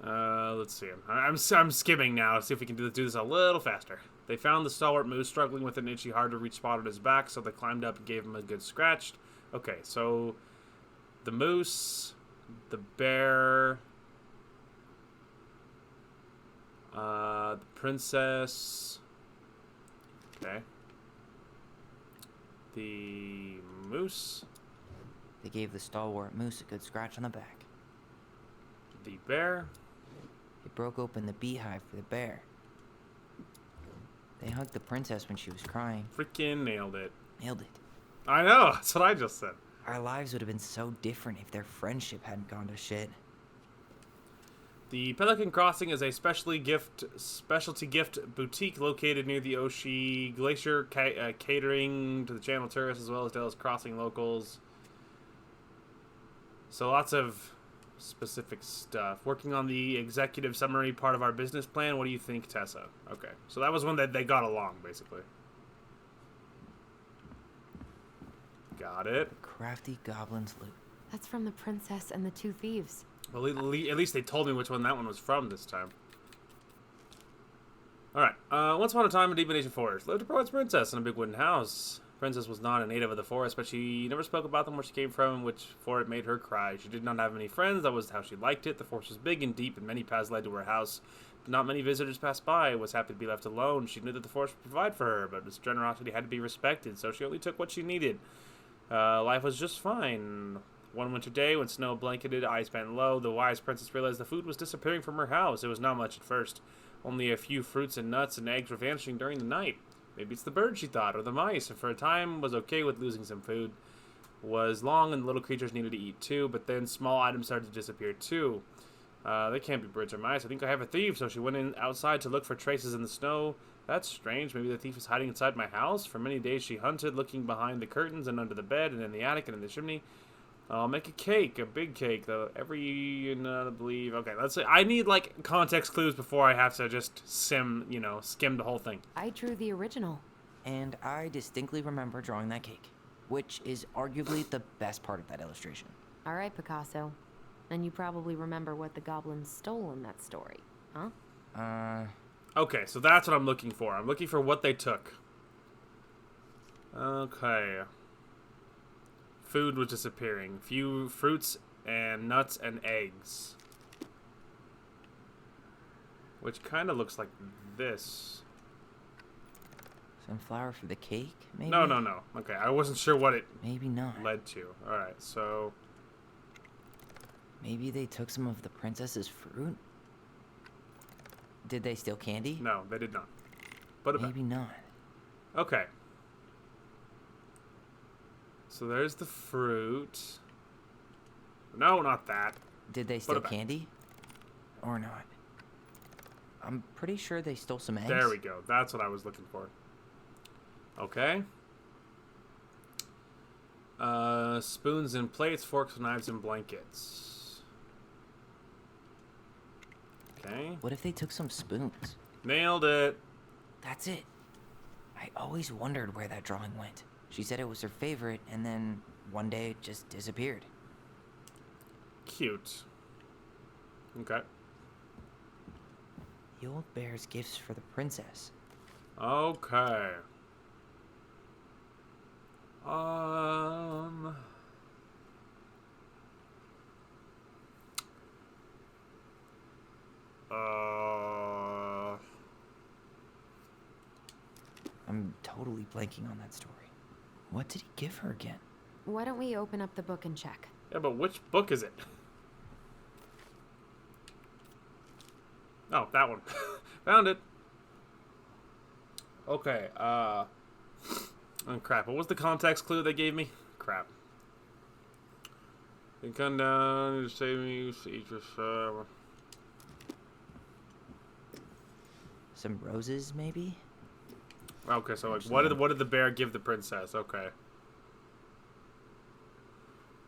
Let's see. I'm skimming now. Let's see if we can do this a little faster. They found the stalwart moose struggling with an itchy, hard-to-reach spot on his back, so they climbed up and gave him a good scratch. Okay, so the moose, the bear... the princess. Okay. The moose. They gave the stalwart moose a good scratch on the back. The bear. They broke open the beehive for the bear. They hugged the princess when she was crying. Freaking nailed it. Nailed it. I know. That's what I just said. Our lives would have been so different if their friendship hadn't gone to shit. The Pelican Crossing is a specialty gift boutique located near the Oshi Glacier, catering to the channel tourists as well as Dallas Crossing locals. So lots of specific stuff. Working on the executive summary part of our business plan. What do you think, Tessa? Okay, so that was one that they got along, basically. Got it. Crafty goblin's loot. That's from the princess and the two thieves. Well, at least they told me which one that one was from this time. Alright, once upon a time in deep Ancient Forest lived a poet's princess in a big wooden house. Princess was not a native of the forest, but she never spoke about them where she came from, which for it made her cry. She did not have many friends, that was how she liked it. The forest was big and deep, and many paths led to her house. But not many visitors passed by, was happy to be left alone. She knew that the forest would provide for her, but its generosity had to be respected, so she only took what she needed. Life was just fine. One winter day, when snow blanketed, ice bent low, the wise princess realized the food was disappearing from her house. It was not much at first. Only a few fruits and nuts and eggs were vanishing during the night. Maybe it's the birds, she thought, or the mice, and for a time was okay with losing some food. Was long and the little creatures needed to eat too, but then small items started to disappear too. They can't be birds or mice. I think I have a thief, so she went outside to look for traces in the snow. That's strange. Maybe the thief is hiding inside my house. For many days she hunted, looking behind the curtains and under the bed and in the attic and in the chimney. I'll make a cake, a big cake, though. I believe. Okay, let's say I need like context clues before I have to just skim the whole thing. I drew the original. And I distinctly remember drawing that cake, which is arguably the best part of that illustration. All right, Picasso. And you probably remember what the goblins stole in that story, huh? Okay, so that's what I'm looking for. I'm looking for what they took. Okay. Food was disappearing. Few fruits and nuts and eggs. Which kind of looks like this. Some flour for the cake, maybe? No. Okay, I wasn't sure what it Maybe not. led to. Alright, so... Maybe they took some of the princess's fruit? Did they steal candy? No, they did not. But Maybe not. Okay. So there's the fruit. No, not that. Did they steal candy? Or not? I'm pretty sure they stole some eggs. There we go. That's what I was looking for. Okay. Spoons and plates, forks, knives, and blankets. Okay. What if they took some spoons? Nailed it. That's it. I always wondered where that drawing went. She said it was her favorite, and then one day it just disappeared. Cute. Okay. The old bear's gifts for the princess. Okay. Um... I'm totally blanking on that story. What did he give her again? Why don't we open up the book and check? Yeah, but which book is it? Oh, that one. Found it. Okay, oh crap, what was the context clue they gave me? Crap. You come down, you save me, eat your Some roses, maybe? Okay, so like, what did the bear give the princess? Okay.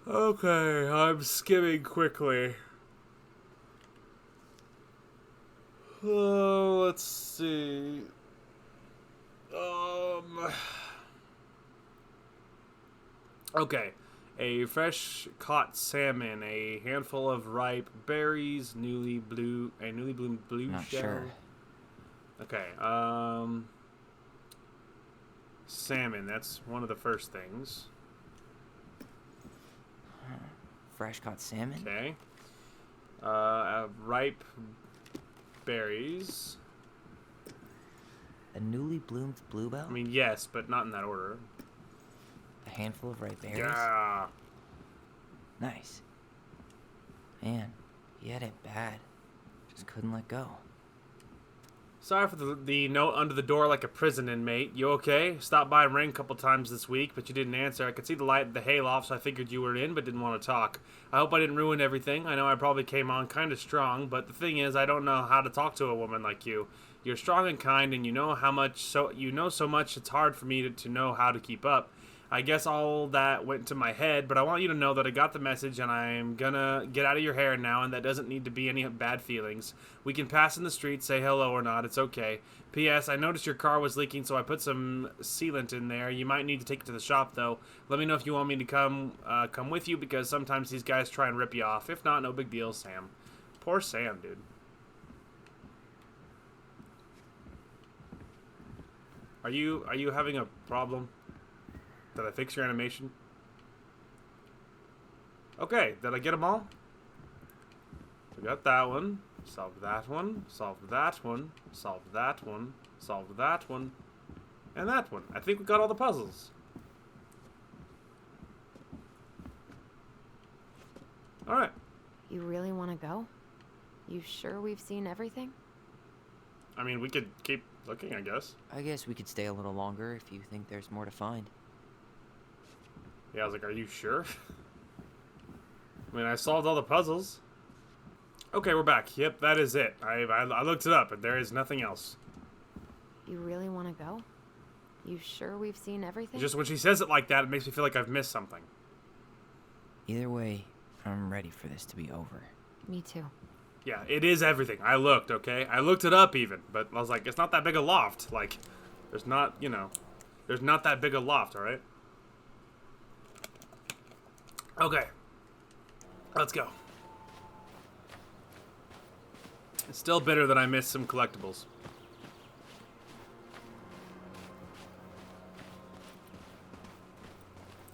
Okay, I'm skimming quickly. Oh, let's see. Okay. A fresh caught salmon, a handful of ripe berries, newly bloomed blue Not shell. sure. Okay, salmon, that's one of the first things. Fresh caught salmon? Okay. Ripe berries. A newly bloomed bluebell? I mean, yes, but not in that order. A handful of ripe berries? Yeah. Nice. Man, he had it bad. Just couldn't let go. Sorry for the note under the door like a prison inmate. You okay? Stopped by and rang a couple times this week, but you didn't answer. I could see the light at the hayloft, so I figured you were in, but didn't want to talk. I hope I didn't ruin everything. I know I probably came on kind of strong, but the thing is, I don't know how to talk to a woman like you. You're strong and kind, and you know so much. It's hard for me to know how to keep up. I guess all that went to my head, but I want you to know that I got the message and I'm gonna get out of your hair now, and that doesn't need to be any bad feelings. We can pass in the street, say hello or not, it's okay. P.S. I noticed your car was leaking, so I put some sealant in there. You might need to take it to the shop, though. Let me know if you want me to come with you, because sometimes these guys try and rip you off. If not, no big deal, Sam. Poor Sam, dude. Are you having a problem? Did I fix your animation? Okay, did I get them all? We got that one. Solved that one. Solved that one. Solved that one. Solved that one. And that one. I think we got all the puzzles. All right. You really want to go? You sure we've seen everything? I mean, we could keep looking, I guess. I guess we could stay a little longer if you think there's more to find. Yeah, I was like, are you sure? I mean, I solved all the puzzles. Okay, we're back. Yep, that is it. I looked it up, and there is nothing else. You really want to go? You sure we've seen everything? Just when she says it like that, it makes me feel like I've missed something. Either way, I'm ready for this to be over. Me too. Yeah, it is everything. I looked, okay? I looked it up even, but I was like, it's not that big a loft. Like, there's not, you know, there's not that big a loft, alright? Okay. Let's go. It's still bitter that I missed some collectibles.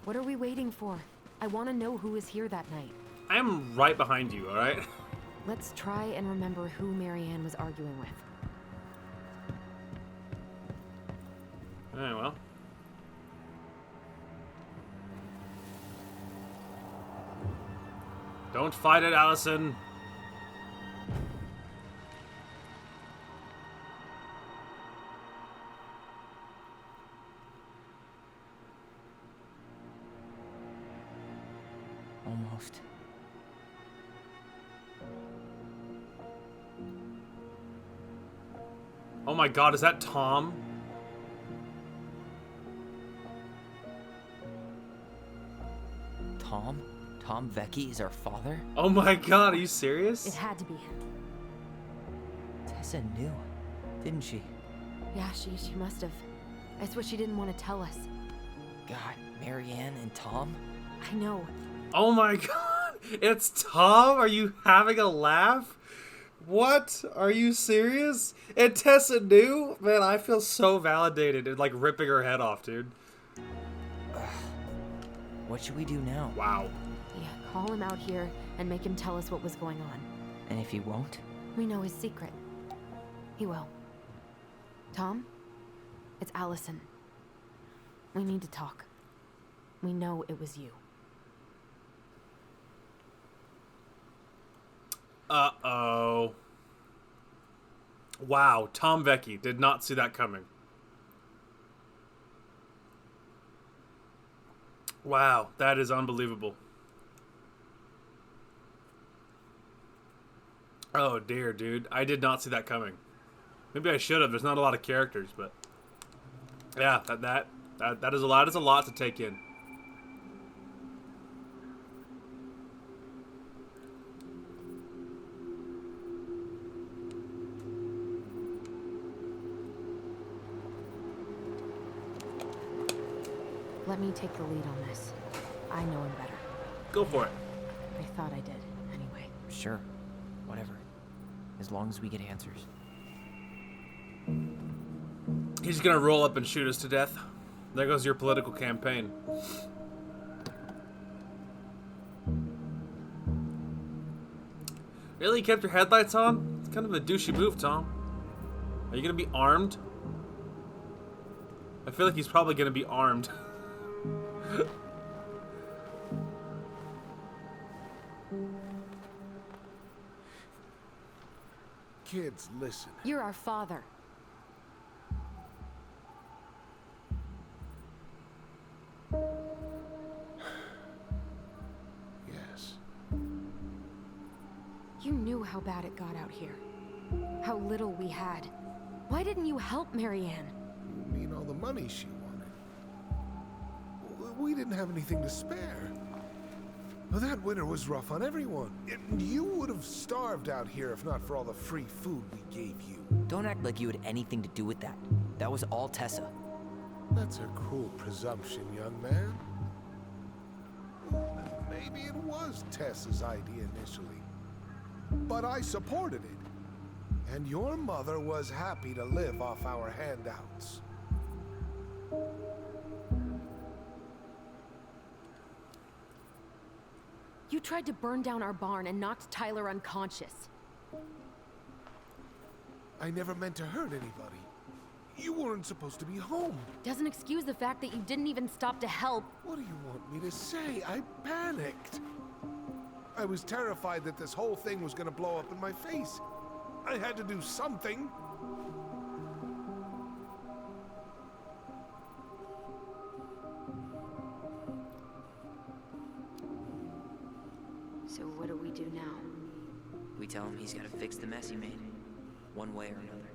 What are we waiting for? I want to know who was here that night. I am right behind you, alright? Let's try and remember who Marianne was arguing with. Alright, well. Don't fight it, Allison. Almost. Oh my god, is that Tom? Tom? Tom Vecchi is our father? Oh my god, are you serious? It had to be. Tessa knew, didn't she? Yeah, she must have. That's what she didn't want to tell us. God, Marianne and Tom? I know. Oh my god, it's Tom? Are you having a laugh? What? Are you serious? And Tessa knew? Man, I feel so validated and like ripping her head off, dude. What should we do now? Wow. Yeah, call him out here and make him tell us what was going on. And if he won't? We know his secret. He will. Tom? It's Allison. We need to talk. We know it was you. Uh-oh. Wow, Tom Vecchi. Did not see that coming. Wow, that is unbelievable. Oh dear, dude. I did not see that coming. Maybe I should have. There's not a lot of characters, but yeah, that is a lot. It's a lot to take in. Let me take the lead on this. I know him better. Go for it. I thought I did, anyway. Sure. Whatever. As long as we get answers. He's gonna roll up and shoot us to death. There goes your political campaign. Really? You kept your headlights on? It's kind of a douchey move, Tom. Are you gonna be armed? I feel like he's probably gonna be armed. Kids, listen. You're our father. Yes. You knew how bad it got out here. How little we had. Why didn't you help Marianne? You mean all the money she wanted? We didn't have anything to spare. Well, that winter was rough on everyone. You would have starved out here if not for all the free food we gave you. Don't act like you had anything to do with that. That was all Tessa. That's a cruel presumption, young man. Maybe it was Tessa's idea initially. But I supported it. And your mother was happy to live off our handouts. You tried to burn down our barn and knocked Tyler unconscious. I never meant to hurt anybody. You weren't supposed to be home. Doesn't excuse the fact that you didn't even stop to help. What do you want me to say? I panicked. I was terrified that this whole thing was gonna blow up in my face. I had to do something. So what do we do now? We tell him he's gotta fix the mess he made, one way or another.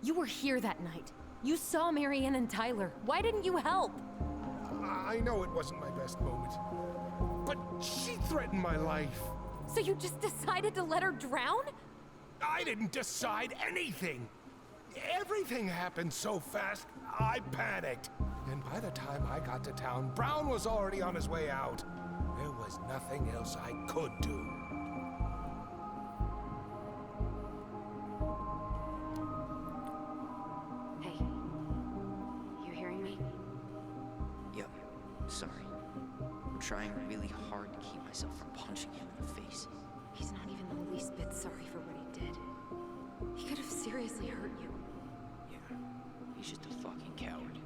You were here that night. You saw Marianne and Tyler. Why didn't you help? I know it wasn't my best moment, but she threatened my life. So you just decided to let her drown? I didn't decide anything. Everything happened so fast, I panicked. And by the time I got to town, Brown was already on his way out. There was nothing else I could do. Hey, you hearing me? Yep, sorry. I'm trying really hard to keep myself from punching him in the face. He's not even the least bit sorry for what he did. He could have seriously hurt you. Yeah, he's just a fucking coward.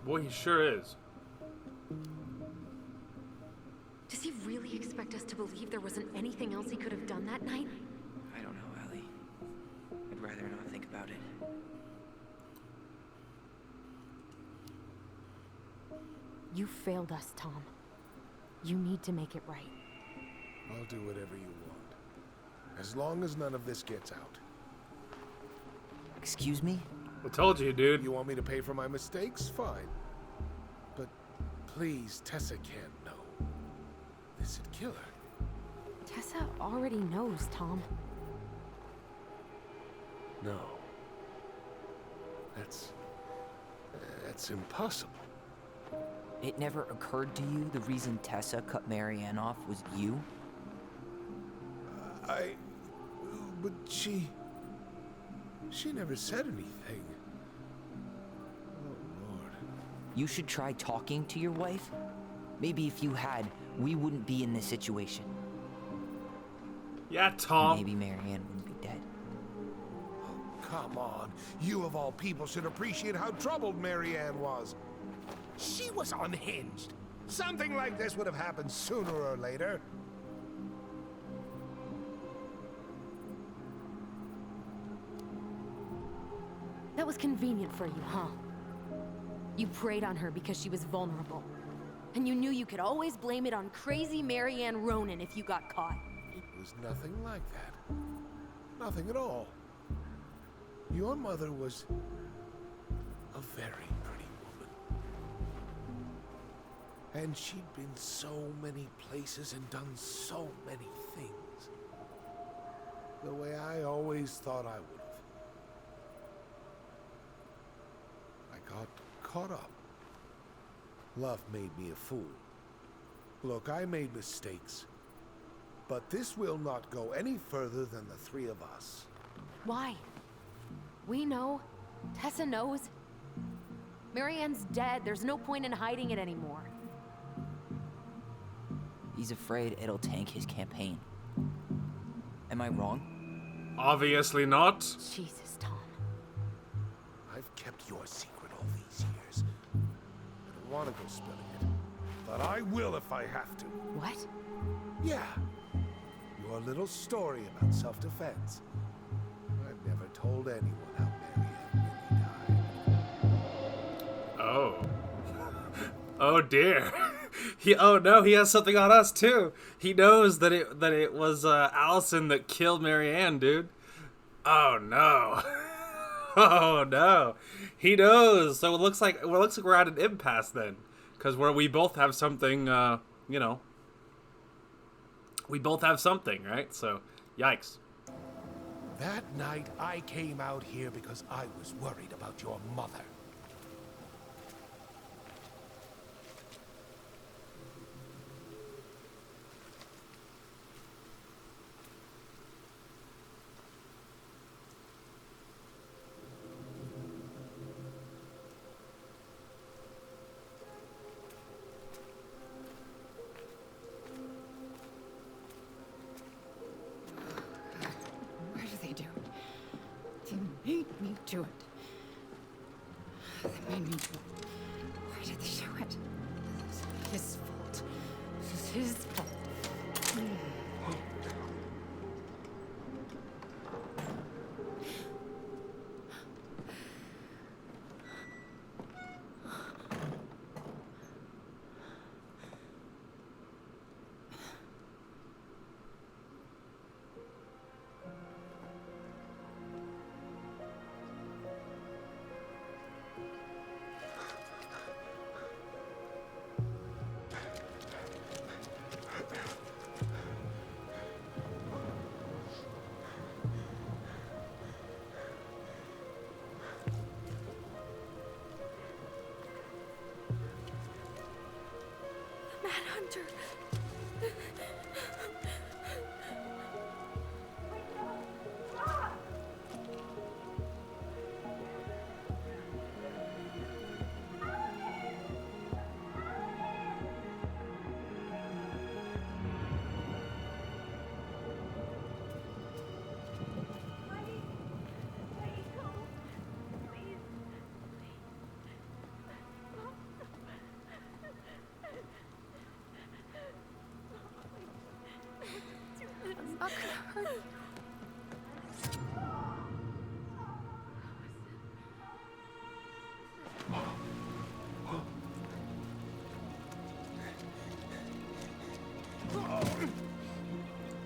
Boy, he sure is. Does he really expect us to believe there wasn't anything else he could have done that night? I don't know, Ellie. I'd rather not think about it. You failed us, Tom. You need to make it right. I'll do whatever you want, as long as none of this gets out. Excuse me? I told you, dude. You want me to pay for my mistakes? Fine. But please, Tessa can't know. This'd kill her. Tessa already knows, Tom. No. That's impossible. It never occurred to you the reason Tessa cut Marianne off was you? But she never said anything. Oh, Lord. You should try talking to your wife. Maybe if you had, we wouldn't be in this situation. Yeah, Tom. Maybe Marianne wouldn't be dead. Come on. You of all people should appreciate how troubled Marianne was. She was unhinged. Something like this would have happened sooner or later. That was convenient for you, huh? You preyed on her because she was vulnerable. And you knew you could always blame it on crazy Marianne Ronan if you got caught. It was nothing like that. Nothing at all. Your mother was a very pretty woman. And she'd been so many places and done so many things. The way I always thought I would have. I got caught up. Love made me a fool. Look, I made mistakes. But this will not go any further than the three of us. Why? We know. Tessa knows. Marianne's dead. There's no point in hiding it anymore. He's afraid it'll tank his campaign. Am I wrong? Obviously not. Jesus, Tom. I've kept your secret all these years. I don't want to go spilling it. But I will if I have to. What? Yeah. Your little story about self-defense. I've never told anyone how Marianne really died. Oh. Oh dear. Oh no, he has something on us too. He knows that it was Allison that killed Marianne, dude. Oh no. Oh no. He knows. So it looks like we're at an impasse then, because we both have something. We both have something, right? So, yikes. That night, I came out here because I was worried about your mother. Why do they do it? They made me do it. They made me do it. Why did they do it? This is his fault. This is his fault. Manhunter. It's not gonna hurt.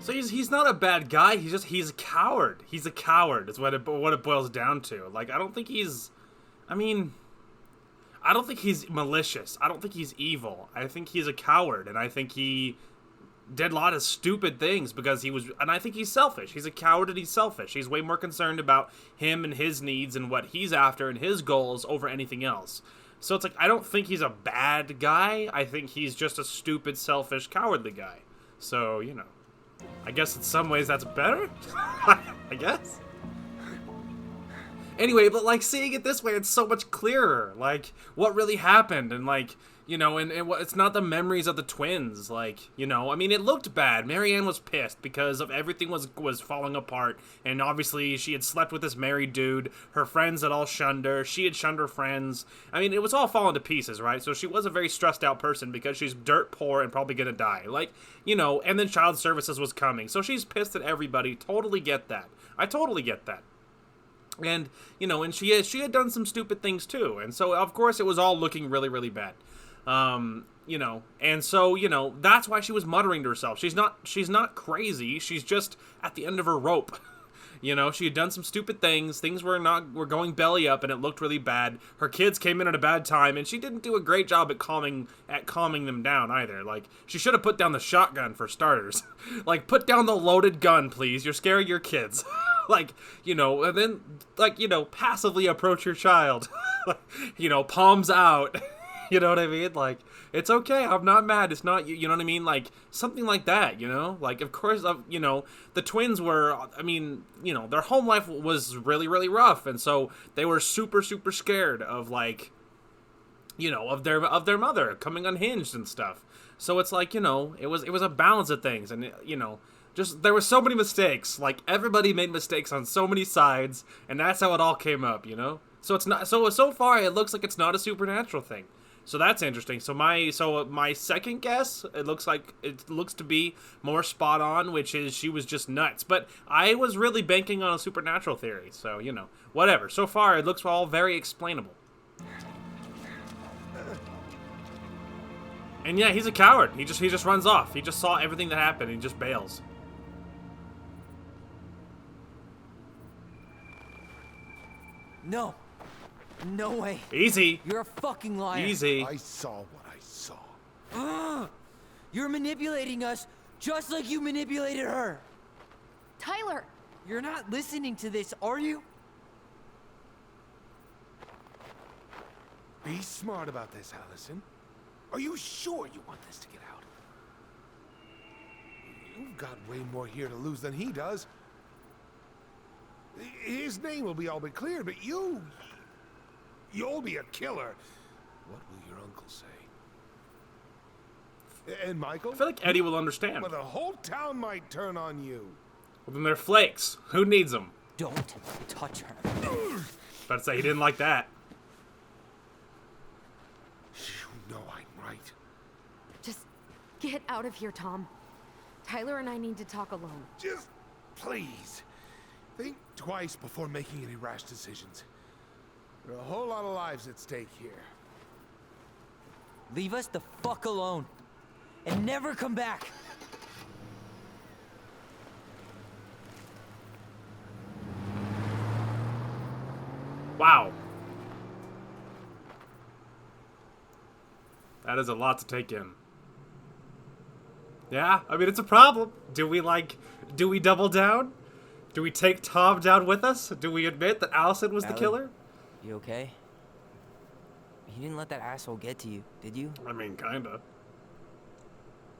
So he's not a bad guy. He's a coward. He's a coward. Is what it boils down to. Like, I don't think he's malicious. I don't think he's evil. I think he's a coward, and I think he did a lot of stupid things because and I think he's selfish. He's a coward and he's selfish. He's way more concerned about him and his needs and what he's after and his goals over anything else. So it's like, I don't think he's a bad guy. I think he's just a stupid, selfish, cowardly guy. So, you know, I guess in some ways that's better? I guess. Anyway, but, like, seeing it this way, it's so much clearer, like, what really happened, and, like, you know, and it's not the memories of the twins, like, you know, I mean, it looked bad. Marianne was pissed because of everything was falling apart, and obviously she had slept with this married dude, her friends had all shunned her, she had shunned her friends, I mean, it was all falling to pieces, right? So she was a very stressed out person because she's dirt poor and probably gonna die, like, you know, and then child services was coming, so she's pissed at everybody. Totally get that. I totally get that. And, you know, and she had done some stupid things too, and so of course it was all looking really, really bad. You know, and so, you know, that's why she was muttering to herself. She's not crazy. She's just at the end of her rope. You know, she had done some stupid things. Things were going belly up, and it looked really bad. Her kids came in at a bad time, and she didn't do a great job at calming them down either. Like, she should have put down the shotgun for starters. Like, put down the loaded gun, please. You're scaring your kids. Like, you know, and then, like, you know, passively approach your child. You know, palms out. You know what I mean? Like, it's okay. I'm not mad. It's not you. You know what I mean? Like, something like that, you know? Like, of course, you know, the twins were, I mean, you know, their home life was really, really rough. And so they were super, super scared of, like, you know, of their mother coming unhinged and stuff. So it's like, you know, it was a balance of things. And, you know, just, there were so many mistakes. Like, everybody made mistakes on so many sides. And that's how it all came up, you know? So it's not, so far, it looks like it's not a supernatural thing. So that's interesting. So my second guess, it looks to be more spot on, which is she was just nuts. But I was really banking on a supernatural theory. So, you know, whatever. So far, it looks all very explainable. And yeah, he's a coward. He just runs off. He just saw everything that happened. And he just bails. No. No way. Easy. You're a fucking liar. Easy. I saw what I saw. You're manipulating us just like you manipulated her. Tyler! You're not listening to this, are you? Be smart about this, Allison. Are you sure you want this to get out? You've got way more here to lose than he does. His name will be all but cleared, but you'll be a killer. What will your uncle say? And Michael? I feel like Eddie will understand. Well, the whole town might turn on you. Well, then they're flakes. Who needs them? Don't touch her. About to say he didn't like that. Get out of here, Tom. Tyler and I need to talk alone. Just please think twice before making any rash decisions. There are a whole lot of lives at stake here. Leave us the fuck alone. And never come back. Wow. That is a lot to take in. Yeah, I mean, it's a problem. Do we double down? Do we take Tom down with us? Do we admit that Allison was the Allie? killer? You okay? You didn't let that asshole get to you, did you? I mean, kinda.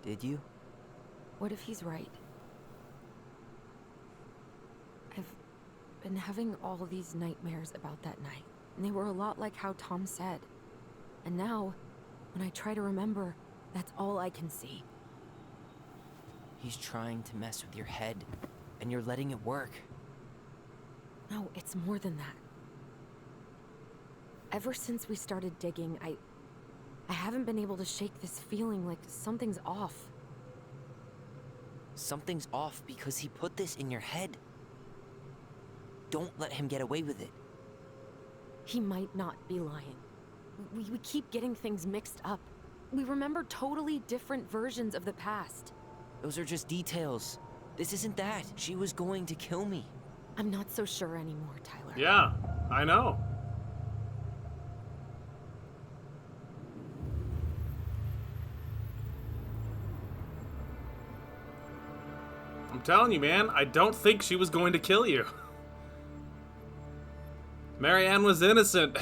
Did you? What if he's right? I've been having all these nightmares about that night, and they were a lot like how Tom said. And now, when I try to remember, that's all I can see. He's trying to mess with your head, and you're letting it work. No, it's more than that. Ever since we started digging, I haven't been able to shake this feeling like something's off. Something's off because he put this in your head. Don't let him get away with it. He might not be lying. We keep getting things mixed up. We remember totally different versions of the past. Those are just details. This isn't that. She was going to kill me. I'm not so sure anymore, Tyler. Yeah, I know. I'm telling you, man, I don't think she was going to kill you. Marianne was innocent.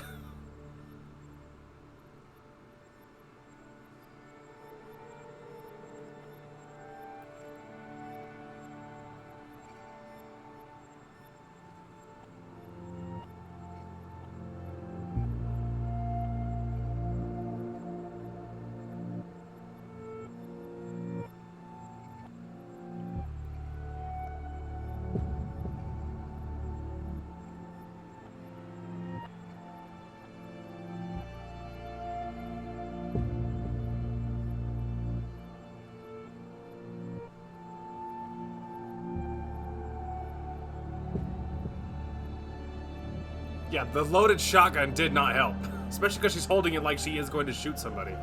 Yeah, the loaded shotgun did not help. Especially because she's holding it like she is going to shoot somebody.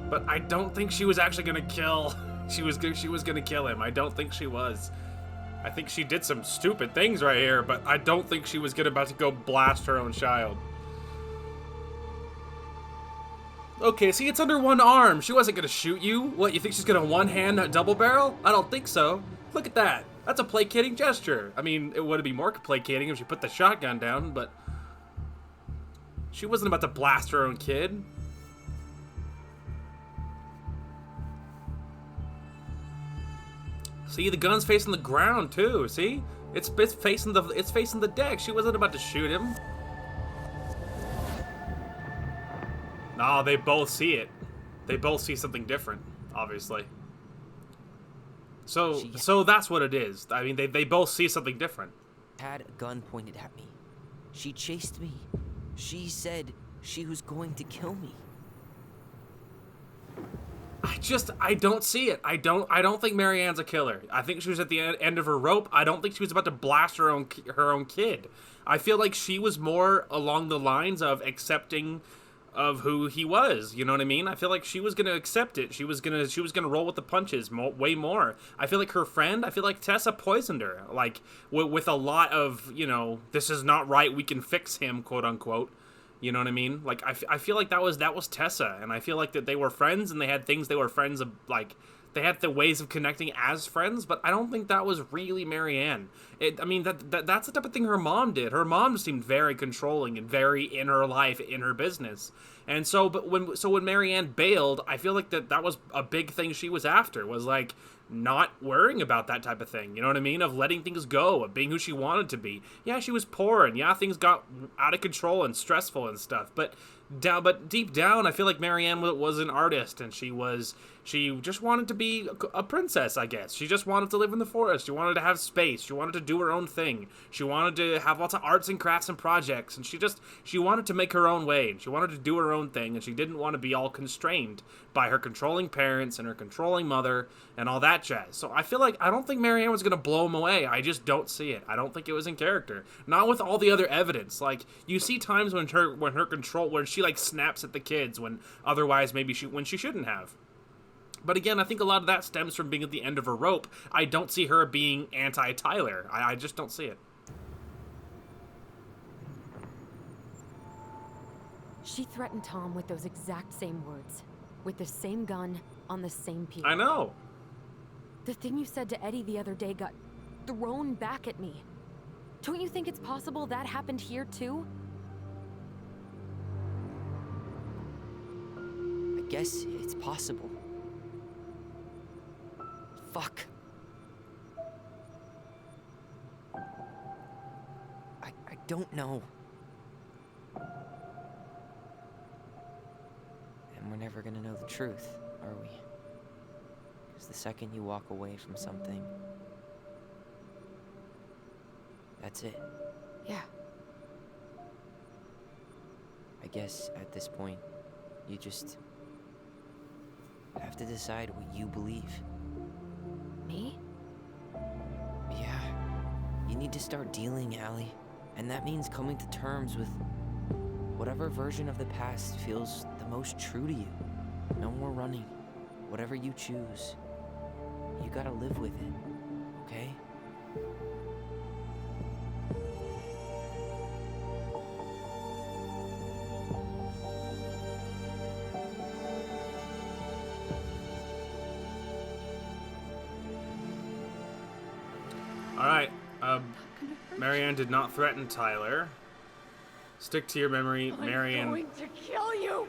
But I don't think she was actually going to kill... She was going to kill him. I don't think she was. I think she did some stupid things right here, but I don't think she was about to go blast her own child. Okay, see, it's under one arm. She wasn't going to shoot you. What, you think she's going to one-hand double barrel? I don't think so. Look at that. That's a placating gesture. I mean, it would be more placating if she put the shotgun down, but she wasn't about to blast her own kid. See, the gun's facing the ground too. See, it's facing the deck. She wasn't about to shoot him. No, they both see it. They both see something different, obviously. So that's what it is. I mean, they both see something different. Had a gun pointed at me. She chased me. She said she was going to kill me. I don't see it. I don't think Marianne's a killer. I think she was at the end of her rope. I don't think she was about to blast her own kid. I feel like she was more along the lines of accepting of who he was, you know what I mean? I feel like she was gonna accept it. She was gonna roll with the punches way more. I feel like her friend, I feel like Tessa poisoned her, like with a lot of, you know, this is not right. We can fix him, quote unquote. You know what I mean? Like I feel like that was Tessa, and I feel like that they were friends and they had things they were friends of, like they had the ways of connecting as friends, but I don't think that was really Marianne. I mean, that's the type of thing her mom did. Her mom seemed very controlling and very in her life, in her business. And so, when Marianne bailed, I feel like that was a big thing she was after, was like not worrying about that type of thing. You know what I mean? Of letting things go, of being who she wanted to be. Yeah, she was poor, and yeah, things got out of control and stressful and stuff, but but deep down, I feel like Marianne was an artist, and she just wanted to be a princess, I guess. She just wanted to live in the forest. She wanted to have space. She wanted to do her own thing. She wanted to have lots of arts and crafts and projects, and she wanted to make her own way. She wanted to do her own thing, and she didn't want to be all constrained by her controlling parents and her controlling mother and all that jazz. So I feel like, I don't think Marianne was going to blow him away. I just don't see it. I don't think it was in character. Not with all the other evidence. Like, you see times when she like snaps at the kids when otherwise maybe when she shouldn't have. But again, I think a lot of that stems from being at the end of her rope. I don't see her being anti-Tyler. I just don't see it. She threatened Tom with those exact same words. With the same gun, on the same people. I know. The thing you said to Eddie the other day got thrown back at me. Don't you think it's possible that happened here too? I guess it's possible. Fuck. I don't know. And we're never gonna know the truth, are we? Because the second you walk away from something, that's it. Yeah. I guess at this point, you just have to decide what you believe. Me? Yeah. You need to start dealing, Allie. And that means coming to terms with whatever version of the past feels the most true to you. No more running. Whatever you choose, you gotta live with it, okay? Alright, Marianne did not threaten Tyler. Stick to your memory, Marianne. I'm going to kill you!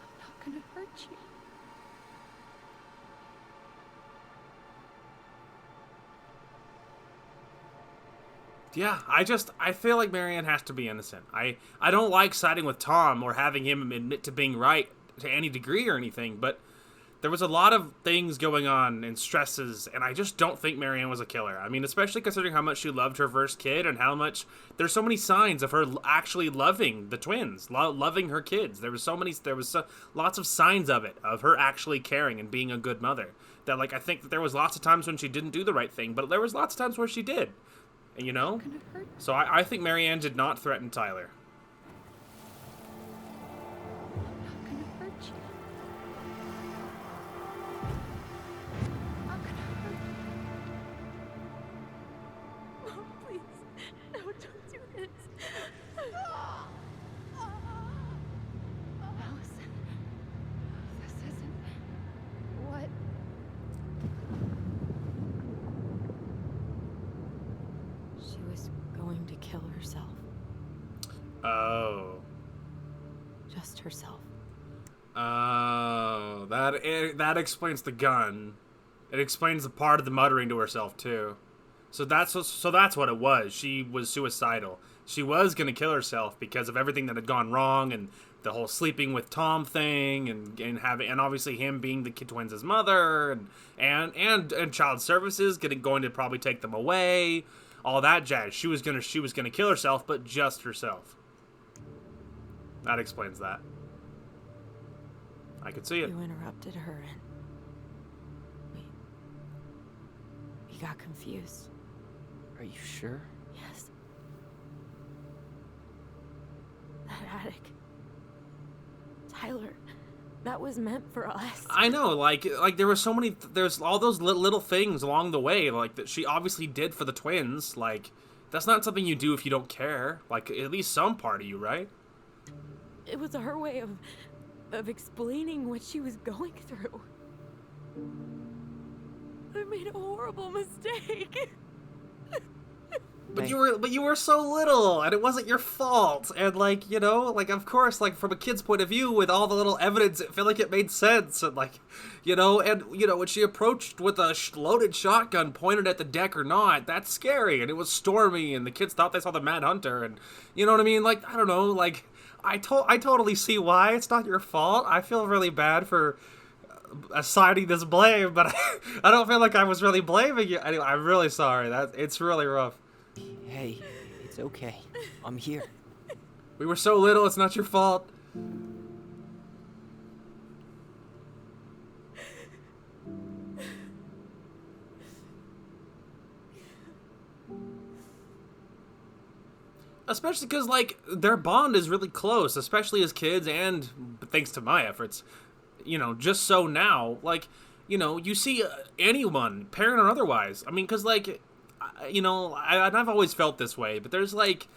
I'm not gonna hurt you. Yeah, I feel like Marianne has to be innocent. I don't like siding with Tom or having him admit to being right to any degree or anything, but there was a lot of things going on and stresses, and I just don't think Marianne was a killer. I mean, especially considering how much she loved her first kid and how much there's so many signs of her actually loving the twins, loving her kids. There was lots of signs of it, of her actually caring and being a good mother. That, like, I think that there was lots of times when she didn't do the right thing, but there was lots of times where she did. You know? So I think Marianne did not threaten Tyler. I'm not gonna hurt you. I'm not gonna hurt you. Mom, please. No, don't do this. Allison. This isn't what... She was going to kill herself. Oh. Just herself. Oh, that explains the gun. It explains the part of the muttering to herself too. So that's what it was. She was suicidal. She was gonna kill herself because of everything that had gone wrong and the whole sleeping with Tom thing and obviously him being the kid twins' mother and child services going to probably take them away. All that jazz. She was gonna kill herself, but just herself. That explains that. I could see it. You interrupted her and we got confused. Are you sure? Yes. That attic. Tyler, that was meant for us. I know, like there were so many. There's all those little things along the way, like that she obviously did for the twins. Like that's not something you do if you don't care. Like at least some part of you, right? It was her way of explaining what she was going through. I made a horrible mistake. But Hey. you were so little, and it wasn't your fault. And like, you know, like of course, like from a kid's point of view, with all the little evidence, it felt like it made sense. And like, you know, when she approached with a loaded shotgun pointed at the deck or not, that's scary. And it was stormy, and the kids thought they saw the Mad Hunter, and you know what I mean? Like, I don't know, like I totally see why it's not your fault. I feel really bad for assigning this blame, but I don't feel like I was really blaming you. Anyway, I'm really sorry. It's really rough. Hey, it's okay. I'm here. We were so little, it's not your fault. Especially because, like, their bond is really close, especially as kids and thanks to my efforts. You know, just so now, like, you know, you see anyone, parent or otherwise. I mean, because, like, you know, I've always felt this way, but there's, like,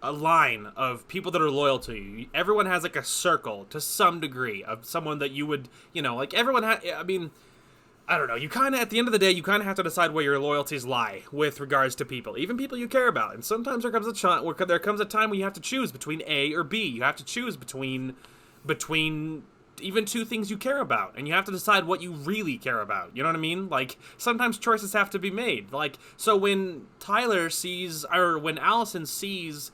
a line of people that are loyal to you. Everyone has, like, a circle to some degree of someone that you would, you know, like, everyone I mean, I don't know. You kind of, at the end of the day, you kind of have to decide where your loyalties lie with regards to people, even people you care about. And sometimes there comes a time when you have to choose between A or B. You have to choose between even two things you care about, and you have to decide what you really care about. You know what I mean? Like, sometimes choices have to be made. Like, so when when Allison sees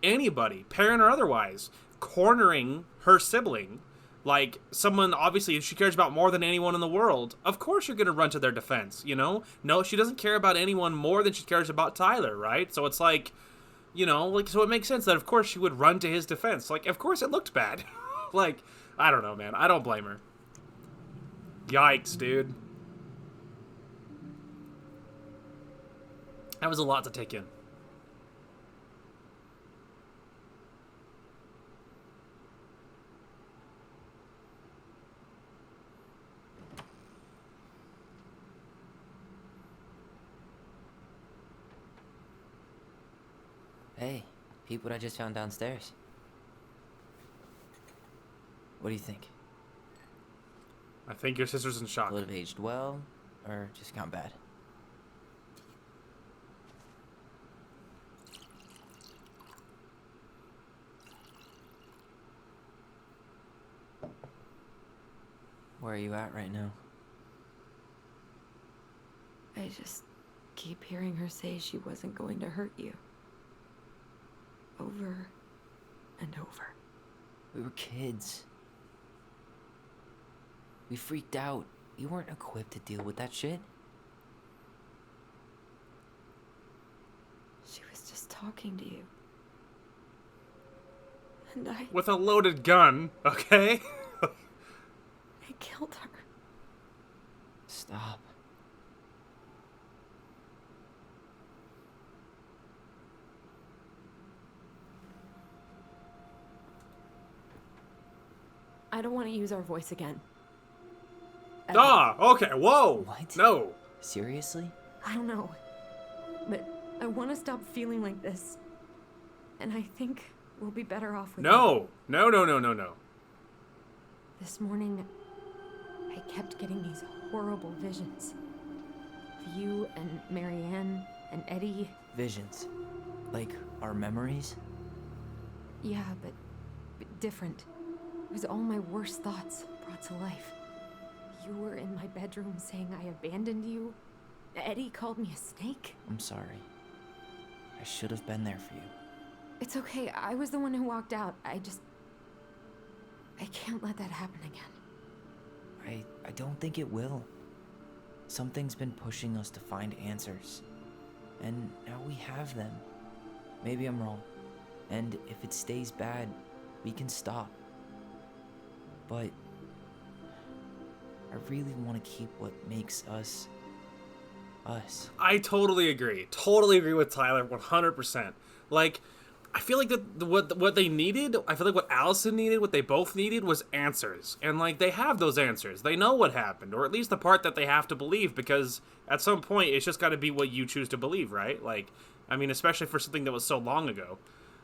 anybody, parent or otherwise, cornering her sibling, like, someone, obviously, if she cares about more than anyone in the world, of course you're going to run to their defense, you know? No, she doesn't care about anyone more than she cares about Tyler, right? So it's like, you know, like, so it makes sense that, of course, she would run to his defense. Like, of course it looked bad. Like, I don't know, man. I don't blame her. Yikes, dude. That was a lot to take in. Hey, peep what I just found downstairs. What do you think? I think your sister's in shock. Will it have aged well, or just gone bad? Where are you at right now? I just keep hearing her say she wasn't going to hurt you. Over and over. We were kids. We freaked out. You weren't equipped to deal with that shit. She was just talking to you. And I With a loaded gun, okay? killed her. Stop. I don't want to use our voice again. Okay, whoa! What? No. Seriously? I don't know. But I want to stop feeling like this. And I think we'll be better off with No. No. This morning, I kept getting these horrible visions. Of you and Marianne and Eddie. Visions. Like our memories? Yeah, but different. It was all my worst thoughts brought to life. You were in my bedroom saying I abandoned you. Eddie called me a snake. I'm sorry. I should have been there for you. It's okay. I was the one who walked out. I can't let that happen again. I don't think it will. Something's been pushing us to find answers. And now we have them. Maybe I'm wrong. And if it stays bad, we can stop. But I really want to keep what makes us us. I totally agree. Totally agree with Tyler 100%. Like, I feel like what they needed, I feel like what Allison needed, what they both needed was answers. And, like, they have those answers. They know what happened, or at least the part that they have to believe, because at some point it's just got to be what you choose to believe, right? Like, I mean, especially for something that was so long ago.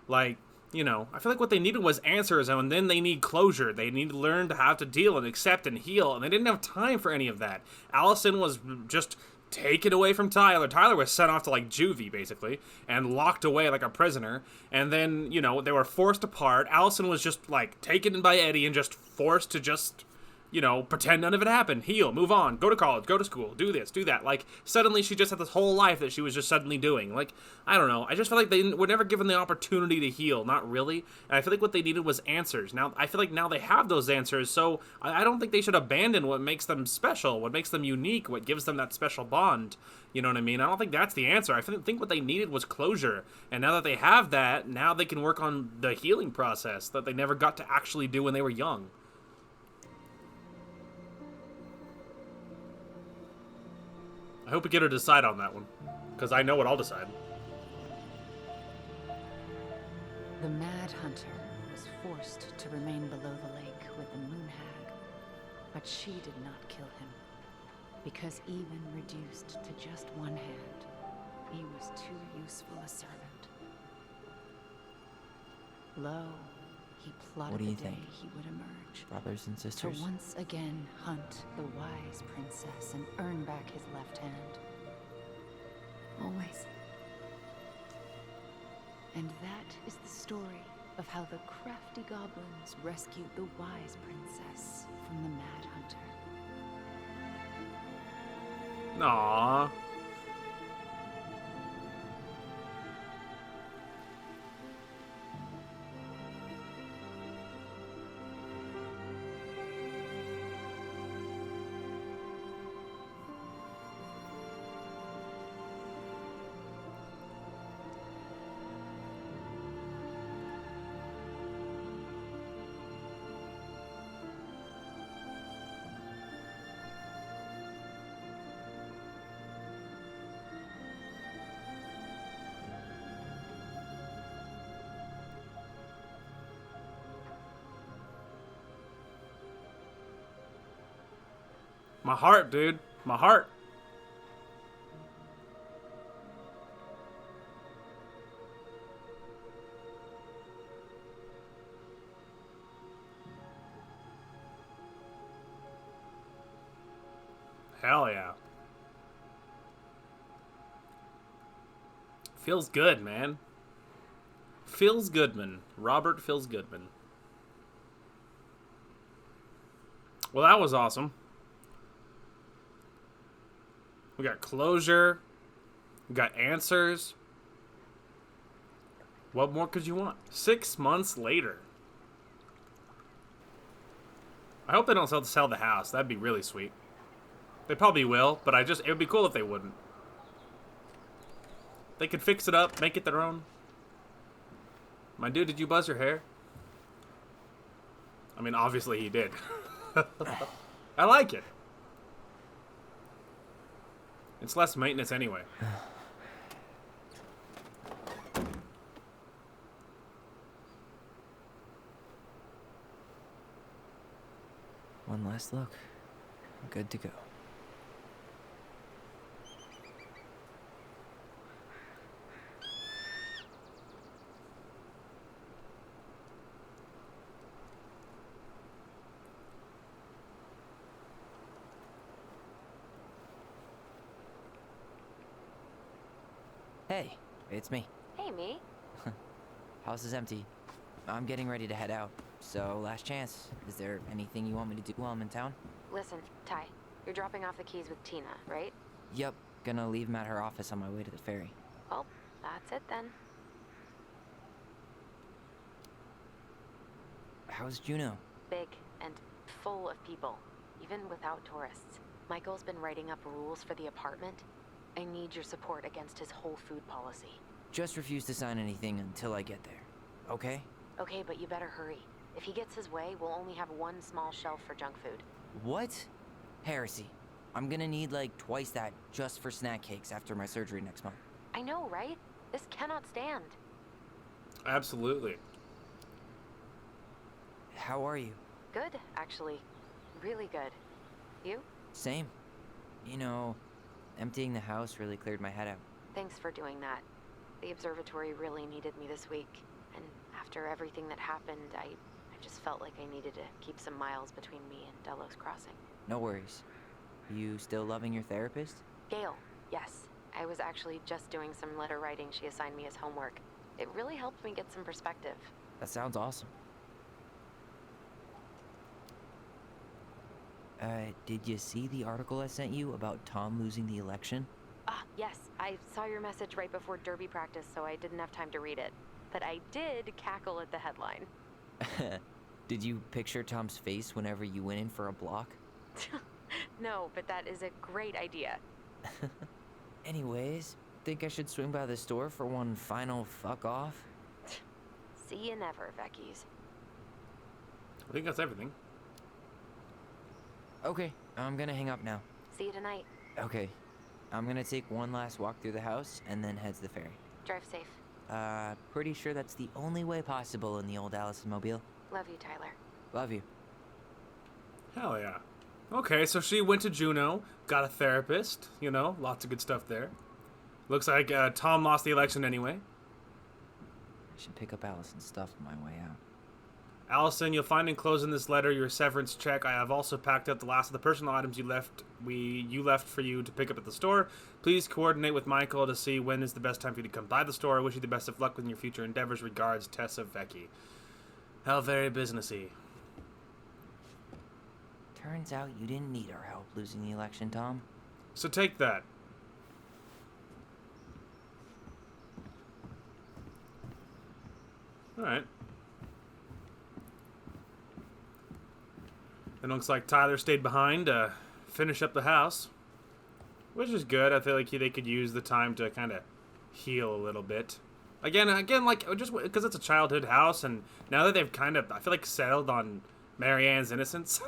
Like, you know, I feel like what they needed was answers, and then they need closure. They need to learn to how to deal and accept and heal, and they didn't have time for any of that. Allison was just taken away from Tyler. Tyler was sent off to like juvie basically and locked away like a prisoner. And then, you know, they were forced apart. Allison was just like taken by Eddie and just forced to just, you know, pretend none of it happened. Heal, move on, go to college, go to school, do this, do that. Like, suddenly she just had this whole life that she was just suddenly doing. Like, I don't know. I just feel like they were never given the opportunity to heal. Not really. And I feel like what they needed was answers. Now, I feel like now they have those answers, so I don't think they should abandon what makes them special, what makes them unique, what gives them that special bond. You know what I mean? I don't think that's the answer. I think what they needed was closure. And now that they have that, now they can work on the healing process that they never got to actually do when they were young. I hope we get to decide on that one, because I know what I'll decide. The Mad Hunter was forced to remain below the lake with the Moon Hag, but she did not kill him, because even reduced to just one hand, he was too useful a servant. Lo, he plotted What do you the day think? he would emerge. Brothers and To sisters? once again hunt the wise princess and earn back his left hand. Always. And that is the story of how the crafty goblins rescued the wise princess from the Mad Hunter. Aww. My heart, dude. My heart. Hell yeah. Feels good, man. Feels Goodman. Robert Feels Goodman. Well, that was awesome. We got closure. We got answers. What more could you want? 6 months later. I hope they don't sell the house. That'd be really sweet. They probably will, but it would be cool if they wouldn't. They could fix it up, make it their own. My dude, did you buzz your hair? I mean, obviously he did. I like it. It's less maintenance anyway. One last look. Good to go. Hey, it's me. Hey, me. House is empty. I'm getting ready to head out. So, last chance. Is there anything you want me to do while I'm in town? Listen, Ty, you're dropping off the keys with Tina, right? Yep. Gonna leave 'em at her office on my way to the ferry. Well, that's it then. How's Juno? Big and full of people, even without tourists. Michael's been writing up rules for the apartment. I need your support against his whole food policy. Just refuse to sign anything until I get there. Okay? Okay, but you better hurry. If he gets his way, we'll only have one small shelf for junk food. What? Heresy. I'm gonna need like twice that just for snack cakes after my surgery next month. I know, right? This cannot stand. Absolutely. How are you? Good, actually. Really good. You? Same. You know, emptying the house really cleared my head out. Thanks for doing that. The observatory really needed me this week. And after everything that happened, I just felt like I needed to keep some miles between me and Delos Crossing. No worries. You still loving your therapist? Gail, yes. I was actually just doing some letter writing she assigned me as homework. It really helped me get some perspective. That sounds awesome. Did you see the article I sent you about Tom losing the election? Ah, yes. I saw your message right before derby practice, so I didn't have time to read it. But I did cackle at the headline. Did you picture Tom's face whenever you went in for a block? No, but that is a great idea. Anyways, think I should swing by the store for one final fuck off? See you never, Vecchies. I think that's everything. Okay, I'm gonna hang up now. See you tonight. Okay, I'm gonna take one last walk through the house and then head to the ferry. Drive safe. Pretty sure that's the only way possible in the old Allison Mobile. Love you, Tyler. Love you. Hell yeah. Okay, so she went to Juneau, got a therapist, you know, lots of good stuff there. Looks like Tom lost the election anyway. I should pick up Allison's stuff on my way out. Allison, you'll find enclosed in this letter your severance check. I have also packed up the last of the personal items you left for you to pick up at the store. Please coordinate with Michael to see when is the best time for you to come by the store. I wish you the best of luck with your future endeavors. Regards, Tessa Vecchi. How very businessy. Turns out you didn't need our help losing the election, Tom. So take that. Alright. It looks like Tyler stayed behind to finish up the house, which is good. I feel like they could use the time to kind of heal a little bit. Again, like, just because it's a childhood house, and now that they've kind of, I feel like, settled on Marianne's innocence,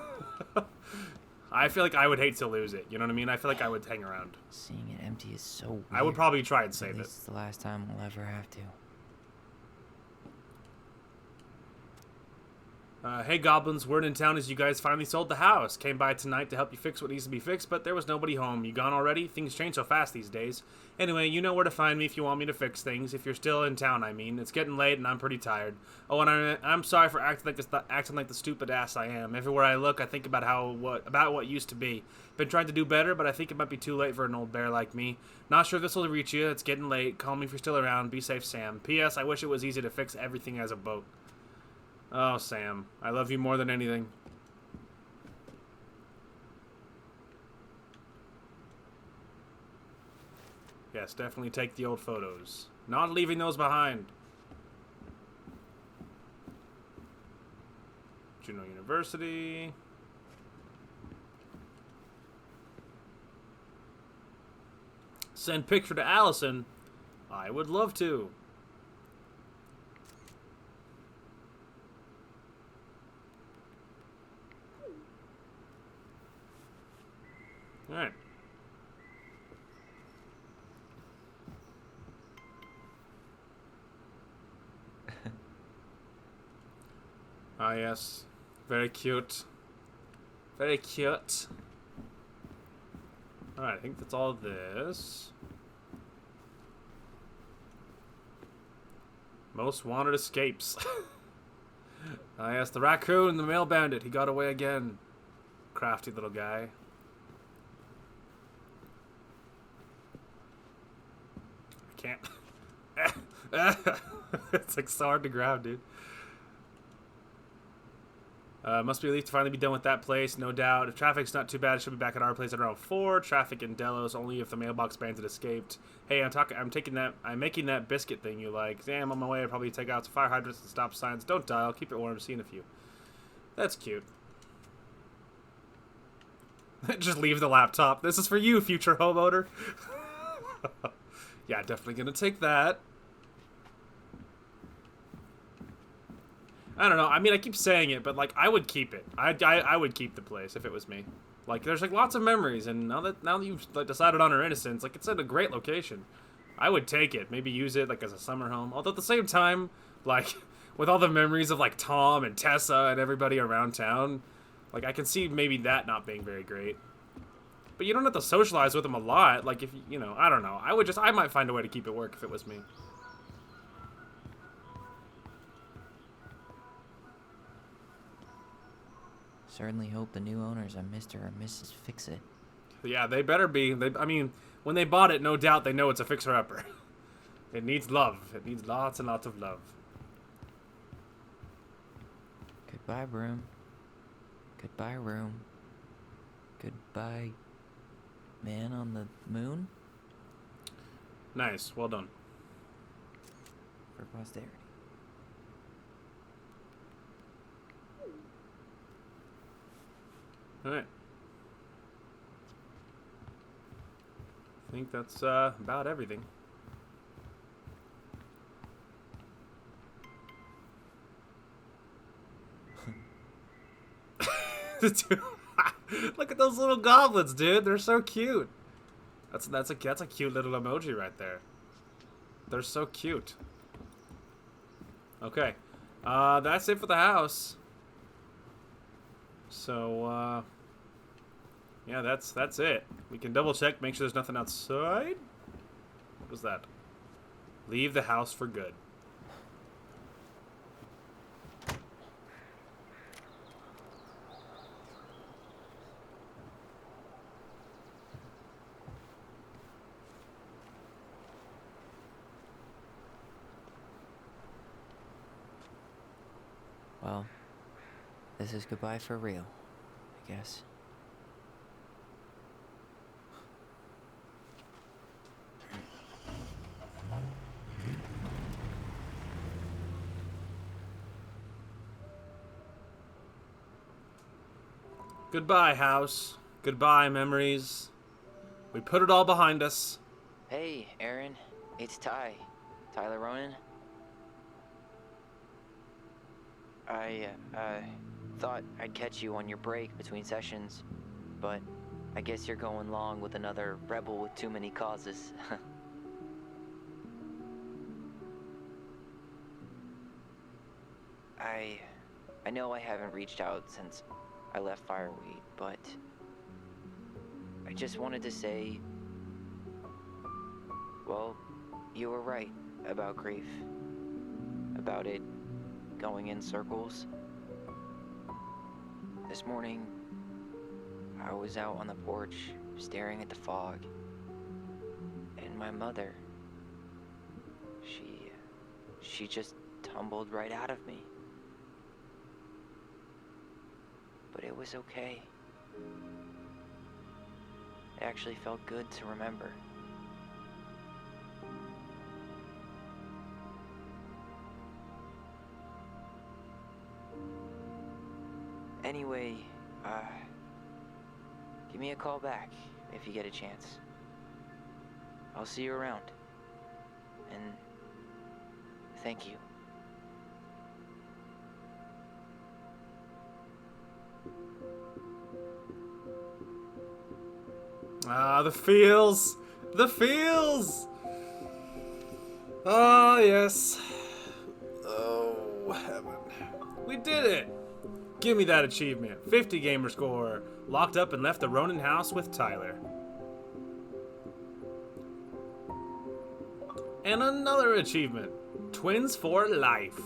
I feel like I would hate to lose it. You know what I mean? I feel like I would hang around. Seeing it empty is so weird. I would probably try and save At it. least it's the last time we'll ever have to. Hey goblins, word in town is you guys finally sold the house. Came by tonight to help you fix what needs to be fixed, but there was nobody home. You gone already? Things change so fast these days. Anyway, you know where to find me if you want me to fix things. If you're still in town, I mean. It's getting late and I'm pretty tired. Oh, and I'm sorry for acting like the stupid ass I am. Everywhere I look, I think about what used to be. Been trying to do better, but I think it might be too late for an old bear like me. Not sure if this will reach you. It's getting late. Call me if you're still around. Be safe, Sam. P.S. I wish it was easy to fix everything as a boat. Oh, Sam. I love you more than anything. Yes, definitely take the old photos. Not leaving those behind. Juneau University. Send picture to Allison. I would love to. Alright. Ah, yes. Very cute. Very cute. Alright, I think that's all of this. Most wanted escapes. Ah, yes, the raccoon, the male bandit. He got away again. Crafty little guy. Can't. It's like so hard to grab, dude. Must be relief to finally be done with that place, no doubt. If traffic's not too bad, it should be back at our place at around 4. Traffic in Delos only if the mailbox bandit escaped. Hey, I'm making that biscuit thing you like. Damn, on my way. I'll probably take out some fire hydrants and stop signs. Don't die. I'll keep it warm. See you in a few. That's cute. Just leave the laptop. This is for you, future homeowner. Yeah, definitely gonna take that. I don't know. I mean, I keep saying it, but like, I would keep it. I would keep the place if it was me. Like, there's like lots of memories, and now that you've like decided on her innocence, like it's in a great location. I would take it. Maybe use it like as a summer home. Although at the same time, like with all the memories of like Tom and Tessa and everybody around town, like I can see maybe that not being very great. But you don't have to socialize with them a lot. Like, if, you know, I don't know. I might find a way to keep it work if it was me. Certainly hope the new owners are Mr. or Mrs. Fix-It. Yeah, they better be. I mean, When they bought it, no doubt they know it's a fixer-upper. It needs love. It needs lots and lots of love. Goodbye, room. Goodbye, room. Goodbye, man on the moon. Nice. Well done. For posterity. Alright. I think that's about everything. Look at those little goblins, dude. They're so cute. That's a cute little emoji right there. They're so cute. Okay. That's it for the house. So yeah, that's it. We can double check, make sure there's nothing outside. What was that? Leave the house for good. Well, this is goodbye for real, I guess. Goodbye, house. Goodbye, memories. We put it all behind us. Hey, Aaron. It's Ty. Tyler Ronan. I thought I'd catch you on your break between sessions, but I guess you're going long with another rebel with too many causes. I know I haven't reached out since I left Fireweed, but I just wanted to say, well, you were right about grief, about it going in circles. This morning, I was out on the porch staring at the fog, and my mother, she just tumbled right out of me. But it was okay. It actually felt good to remember. Anyway, give me a call back if you get a chance. I'll see you around. And thank you. Ah, the feels! The feels! Ah, yes. Oh, heaven. We did it! Give me that achievement. 50 gamer score. Locked up and left the Ronan house with Tyler. And another achievement. Twins for life.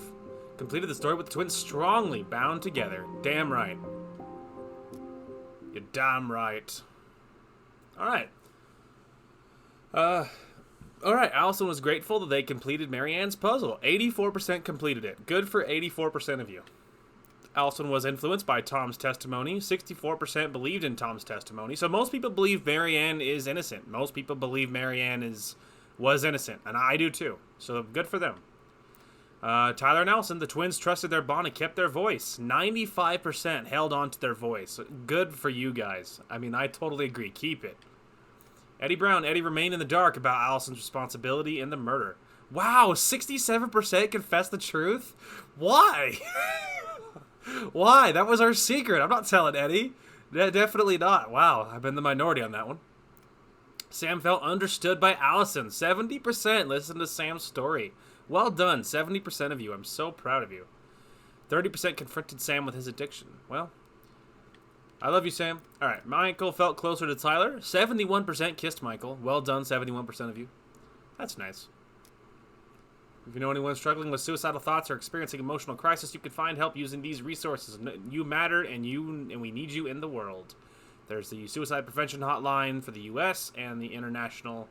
Completed the story with the twins strongly bound together. Damn right. You're damn right. Alright. Alright, Allison was grateful that they completed Marianne's puzzle. 84% completed it. Good for 84% of you. Allison was influenced by Tom's testimony. 64% believed in Tom's testimony. So most people believe Marianne is innocent. Most people believe Marianne was innocent. And I do too. So good for them. Tyler and Allison, the twins trusted their bond and kept their voice. 95% held on to their voice. Good for you guys. I mean, I totally agree. Keep it. Eddie remained in the dark about Allison's responsibility in the murder. Wow, 67% confessed the truth? Why? Why? That was our secret. I'm not telling Eddie. Definitely not. Wow, I've been the minority on that one. Sam felt understood by Allison. 70% listened to Sam's story. Well done, 70% of you. I'm so proud of you. 30% confronted Sam with his addiction. Well, I love you, Sam. All right, Michael felt closer to Tyler. 71% kissed Michael. Well done, 71% of you. That's nice. If you know anyone struggling with suicidal thoughts or experiencing emotional crisis, you can find help using these resources. You matter, and we need you in the world. There's the Suicide Prevention Hotline for the U.S. and the International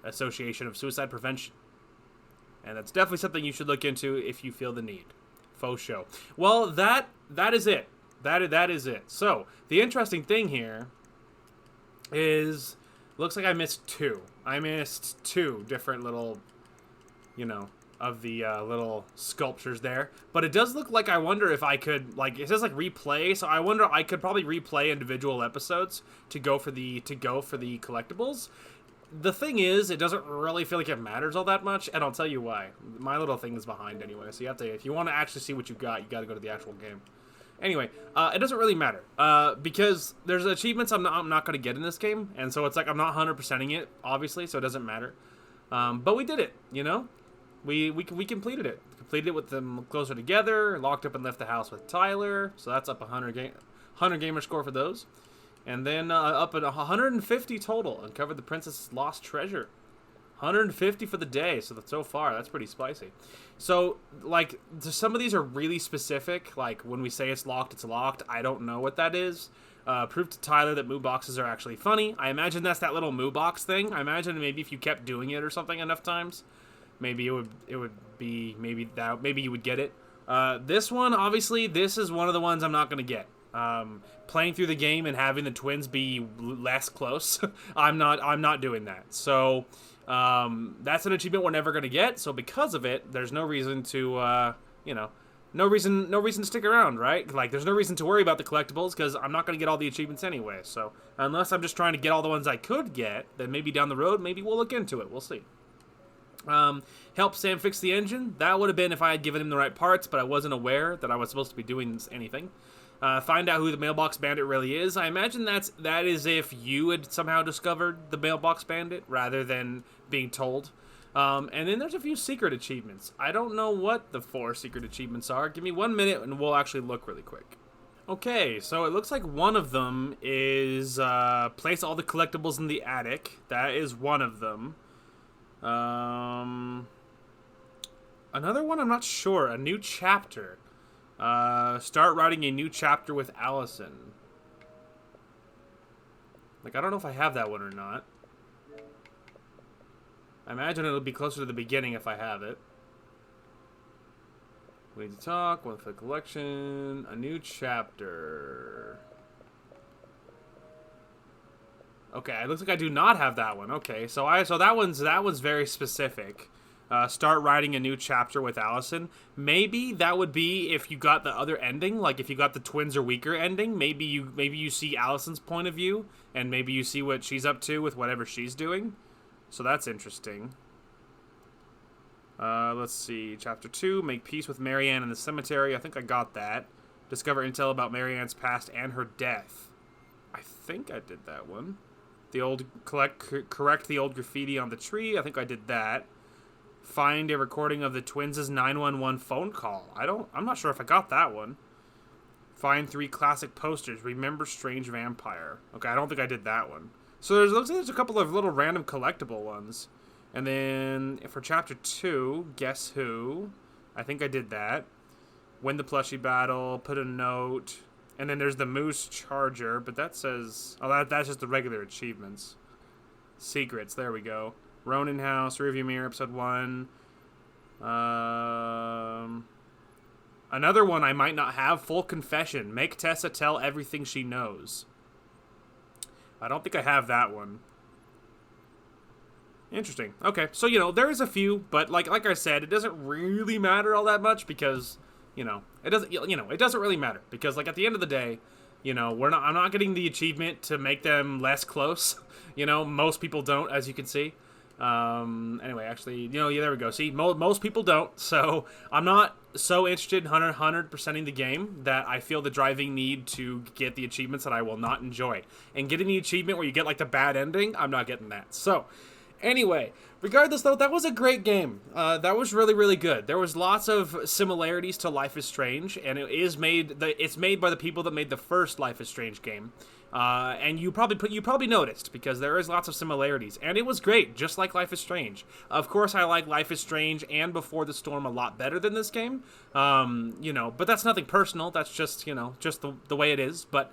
Association of Suicide Prevention. And that's definitely something you should look into if you feel the need. Faux show. Well, that is it. That is it. So, the interesting thing here is, looks like I missed two. I missed two different little, of the little sculptures there. But it does look like, I wonder if I could, it says replay, so I wonder I could probably replay individual episodes to go for the collectibles. The thing is, it doesn't really feel like it matters all that much, and I'll tell you why. My little thing is behind anyway, so if you want to actually see what you got to go to the actual game. Anyway, it doesn't really matter, because there's achievements I'm not going to get in this game, and so it's I'm not 100%ing it, obviously, so it doesn't matter. But we did it, We completed it. Completed it with them closer together, locked up and left the house with Tyler, so that's up 100 gamer score for those. And then up at 150 total, uncovered the princess's lost treasure. 150 for the day, so far, that's pretty spicy. So, some of these are really specific, when we say it's locked, I don't know what that is. Prove to Tyler that moo boxes are actually funny. I imagine that's that little moo box thing. I imagine maybe if you kept doing it or something enough times, maybe it would be, maybe you would get it. This one, obviously, this is one of the ones I'm not going to get. Playing through the game and having the twins be less close, I'm not doing that. So, that's an achievement we're never going to get. So because of it, there's no reason to, no reason to stick around, right? There's no reason to worry about the collectibles because I'm not going to get all the achievements anyway. So unless I'm just trying to get all the ones I could get, then maybe down the road, maybe we'll look into it. We'll see. Help Sam fix the engine. That would have been if I had given him the right parts, but I wasn't aware that I was supposed to be doing anything. Find out who the Mailbox Bandit really is. I imagine that is if you had somehow discovered the Mailbox Bandit rather than being told. And then there's a few secret achievements. I don't know what the 4 secret achievements are. Give me 1 minute and we'll actually look really quick. Okay, so it looks like one of them is place all the collectibles in the attic. That is one of them. Another one, I'm not sure. A new chapter. Start writing a new chapter with Allison. I don't know if I have that one or not. I imagine it'll be closer to the beginning if I have it. We need to talk. One for the collection. A new chapter. Okay, it looks like I do not have that one. Okay, so that one's very specific. Start writing a new chapter with Allison. Maybe that would be if you got the other ending, if you got the twins are weaker ending. Maybe you see Allison's point of view, and maybe you see what she's up to with whatever she's doing. So that's interesting. Let's see. Chapter 2, make peace with Marianne in the cemetery. I think I got that. Discover intel about Marianne's past and her death. I think I did that one. Correct the old graffiti on the tree. I think I did that. Find a recording of the twins' 911 phone call. I'm not sure if I got that one. Find 3 classic posters. Remember Strange Vampire. Okay, I don't think I did that one. So it looks like there's a couple of little random collectible ones. And then for chapter 2, Guess Who? I think I did that. Win the plushie battle, put a note. And then there's the Moose Charger, but that says... Oh, that's just the regular achievements. Secrets, there we go. Ronin House, Rearview Mirror, Episode 1. Another one I might not have, Full Confession. Make Tessa tell everything she knows. I don't think I have that one. Interesting. Okay, so, there is a few, but like I said, it doesn't really matter all that much because... it doesn't really matter because, at the end of the day, I'm not getting the achievement to make them less close. Most people don't, as you can see. Anyway, actually, yeah, there we go. See, most people don't, so I'm not so interested in 100%ing the game that I feel the driving need to get the achievements that I will not enjoy. And getting the achievement where you get, the bad ending, I'm not getting that. So... Anyway, regardless though, that was a great game. That was really, really good. There was lots of similarities to Life is Strange, and it's made by the people that made the first Life is Strange game. And you probably noticed, because there is lots of similarities, and it was great, just like Life is Strange. Of course, I like Life is Strange and Before the Storm a lot better than this game, but that's nothing personal. That's just just the way it is. But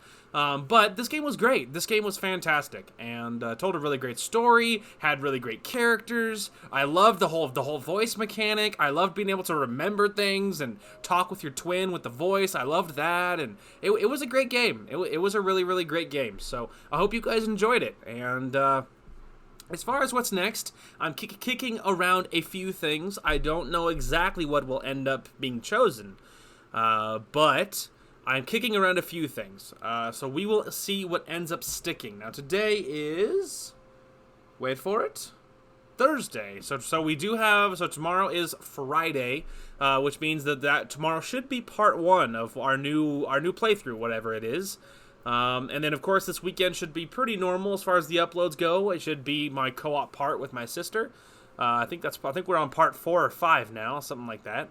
this game was great. This game was fantastic, and told a really great story, had really great characters. I loved the whole voice mechanic. I loved being able to remember things and talk with your twin with the voice. I loved that, and it was a great game. It was a really, really great game. So I hope you guys enjoyed it. And as far as what's next, I'm kicking around a few things. I don't know exactly what will end up being chosen, but I'm kicking around a few things. So we will see what ends up sticking. Now today is, wait for it, Thursday. So we do have, so tomorrow is Friday, which means that tomorrow should be part 1 of our new playthrough, whatever it is. And then of course this weekend should be pretty normal as far as the uploads go. It should be my co-op part with my sister. I think we're on part 4 or 5 now, something like that.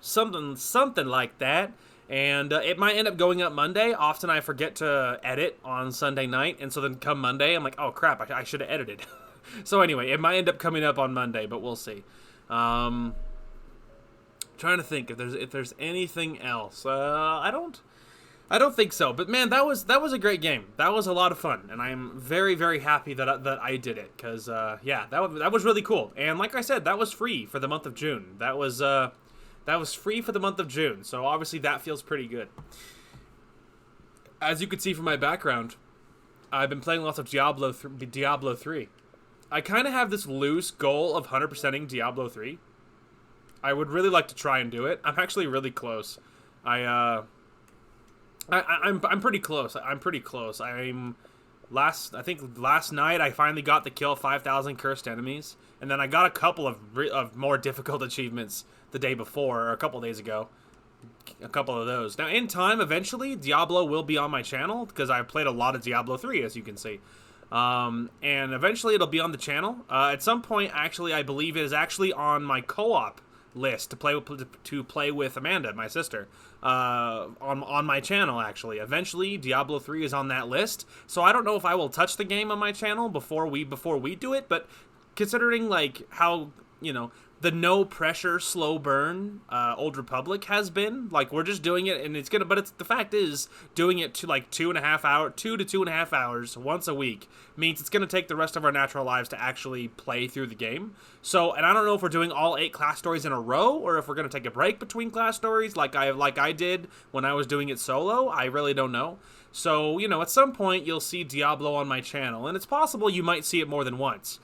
Something like that. And it might end up going up Monday. Often I forget to edit on Sunday night, and so then come Monday, I'm like, oh crap, I should have edited. So anyway, it might end up coming up on Monday, but we'll see. Trying to think if there's anything else. I don't think so. But man, that was a great game. That was a lot of fun, and I'm very, very happy that I did it, because that was really cool. And like I said, that was free for the month of June. That was free for the month of June, so obviously that feels pretty good. As you can see from my background, I've been playing lots of Diablo 3. I kind of have this loose goal of 100%ing Diablo 3. I would really like to try and do it. I'm actually really close. I'm pretty close. I think last night I finally got to kill 5,000 cursed enemies, and then I got a couple of more difficult achievements the day before, or a couple days ago. A couple of those. Now, in time, eventually, Diablo will be on my channel, because I played a lot of Diablo 3, as you can see. And eventually it'll be on the channel. At some point, actually, I believe it is actually on my co-op list to play with Amanda, my sister, on my channel. Actually, eventually Diablo 3 is on that list, so I don't know if I will touch the game on my channel before we do it. But considering like how the no pressure slow burn Old Republic has been, like, we're just doing it, and the fact is, doing it to like 2 to 2.5 hours once a week means it's gonna take the rest of our natural lives to actually play through the game. So, and I don't know if we're doing all 8 class stories in a row, or if we're gonna take a break between class stories like I did when I was doing it solo. I really don't know. So, at some point you'll see Diablo on my channel, and it's possible you might see it more than once.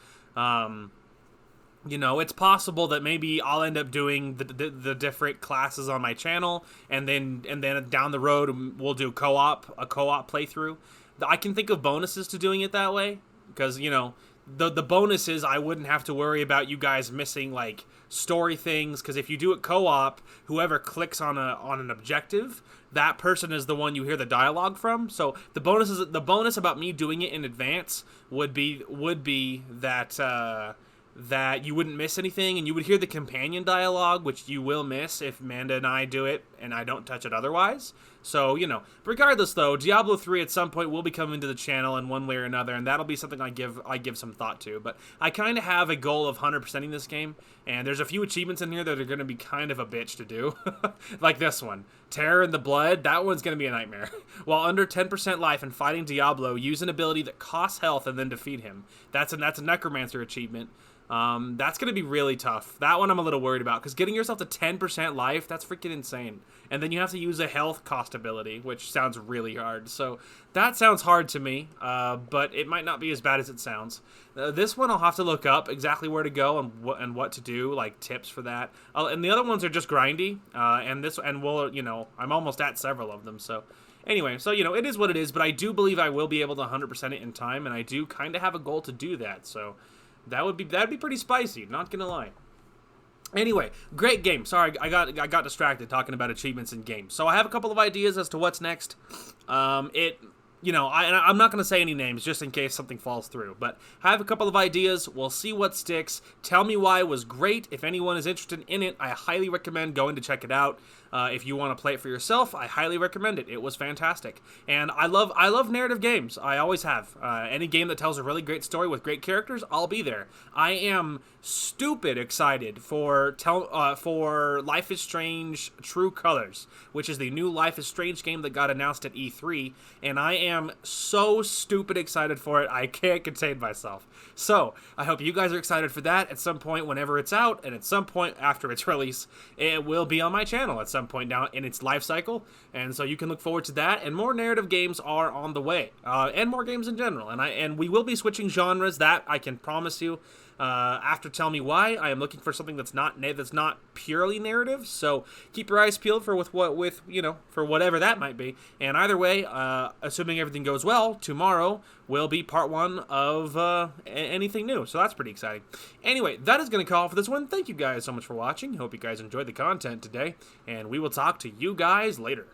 It's possible that maybe I'll end up doing the different classes on my channel, and then down the road we'll do a co-op playthrough. I can think of bonuses to doing it that way, because the bonuses, I wouldn't have to worry about you guys missing like story things, because if you do it co-op, whoever clicks on an objective, that person is the one you hear the dialogue from. So the bonus about me doing it in advance would be that you wouldn't miss anything, and you would hear the companion dialogue, which you will miss if Amanda and I do it and I don't touch it otherwise. So, regardless though, Diablo 3 at some point will be coming to the channel in one way or another, and that'll be something I give some thought to. But I kind of have a goal of 100%ing this game, and there's a few achievements in here that are going to be kind of a bitch to do. Like this one, Terror in the Blood. That one's going to be a nightmare. While under 10% life and fighting Diablo, use an ability that costs health and then defeat him. That's a Necromancer achievement. That's going to be really tough. That one I'm a little worried about, because getting yourself to 10% life, that's freaking insane. And then you have to use a health cost ability, which sounds really hard. So that sounds hard to me, but it might not be as bad as it sounds. This one I'll have to look up exactly where to go and what to do, like tips for that. And the other ones are just grindy, I'm almost at several of them, so... Anyway, so, it is what it is, but I do believe I will be able to 100% it in time, and I do kind of have a goal to do that, so... That'd be pretty spicy, not gonna lie. Anyway, great game. Sorry, I got distracted talking about achievements in games. So I have a couple of ideas as to what's next. you know, I'm not going to say any names just in case something falls through, but I have a couple of ideas. We'll see what sticks. Tell Me Why was great. If anyone is interested in it, I highly recommend going to check it out. If you want to play it for yourself, I highly recommend it. It was fantastic. And I love narrative games. I always have. Any game that tells a really great story with great characters, I'll be there. I am stupid excited for Life is Strange True Colors, which is the new Life is Strange game that got announced at E3, and I am so stupid excited for it, I can't contain myself. So, I hope you guys are excited for that at some point whenever it's out, and at some point after its release, it will be on my channel at some point down in its life cycle, and so you can look forward to that, and more narrative games are on the way, and more games in general, and we will be switching genres, that I can promise you. After Tell Me Why, I am looking for something that's not purely narrative. So keep your eyes peeled for for whatever that might be. And either way, assuming everything goes well, tomorrow will be part 1 of anything new. So that's pretty exciting. Anyway, that is going to call for this one. Thank you guys so much for watching. Hope you guys enjoyed the content today, and we will talk to you guys later.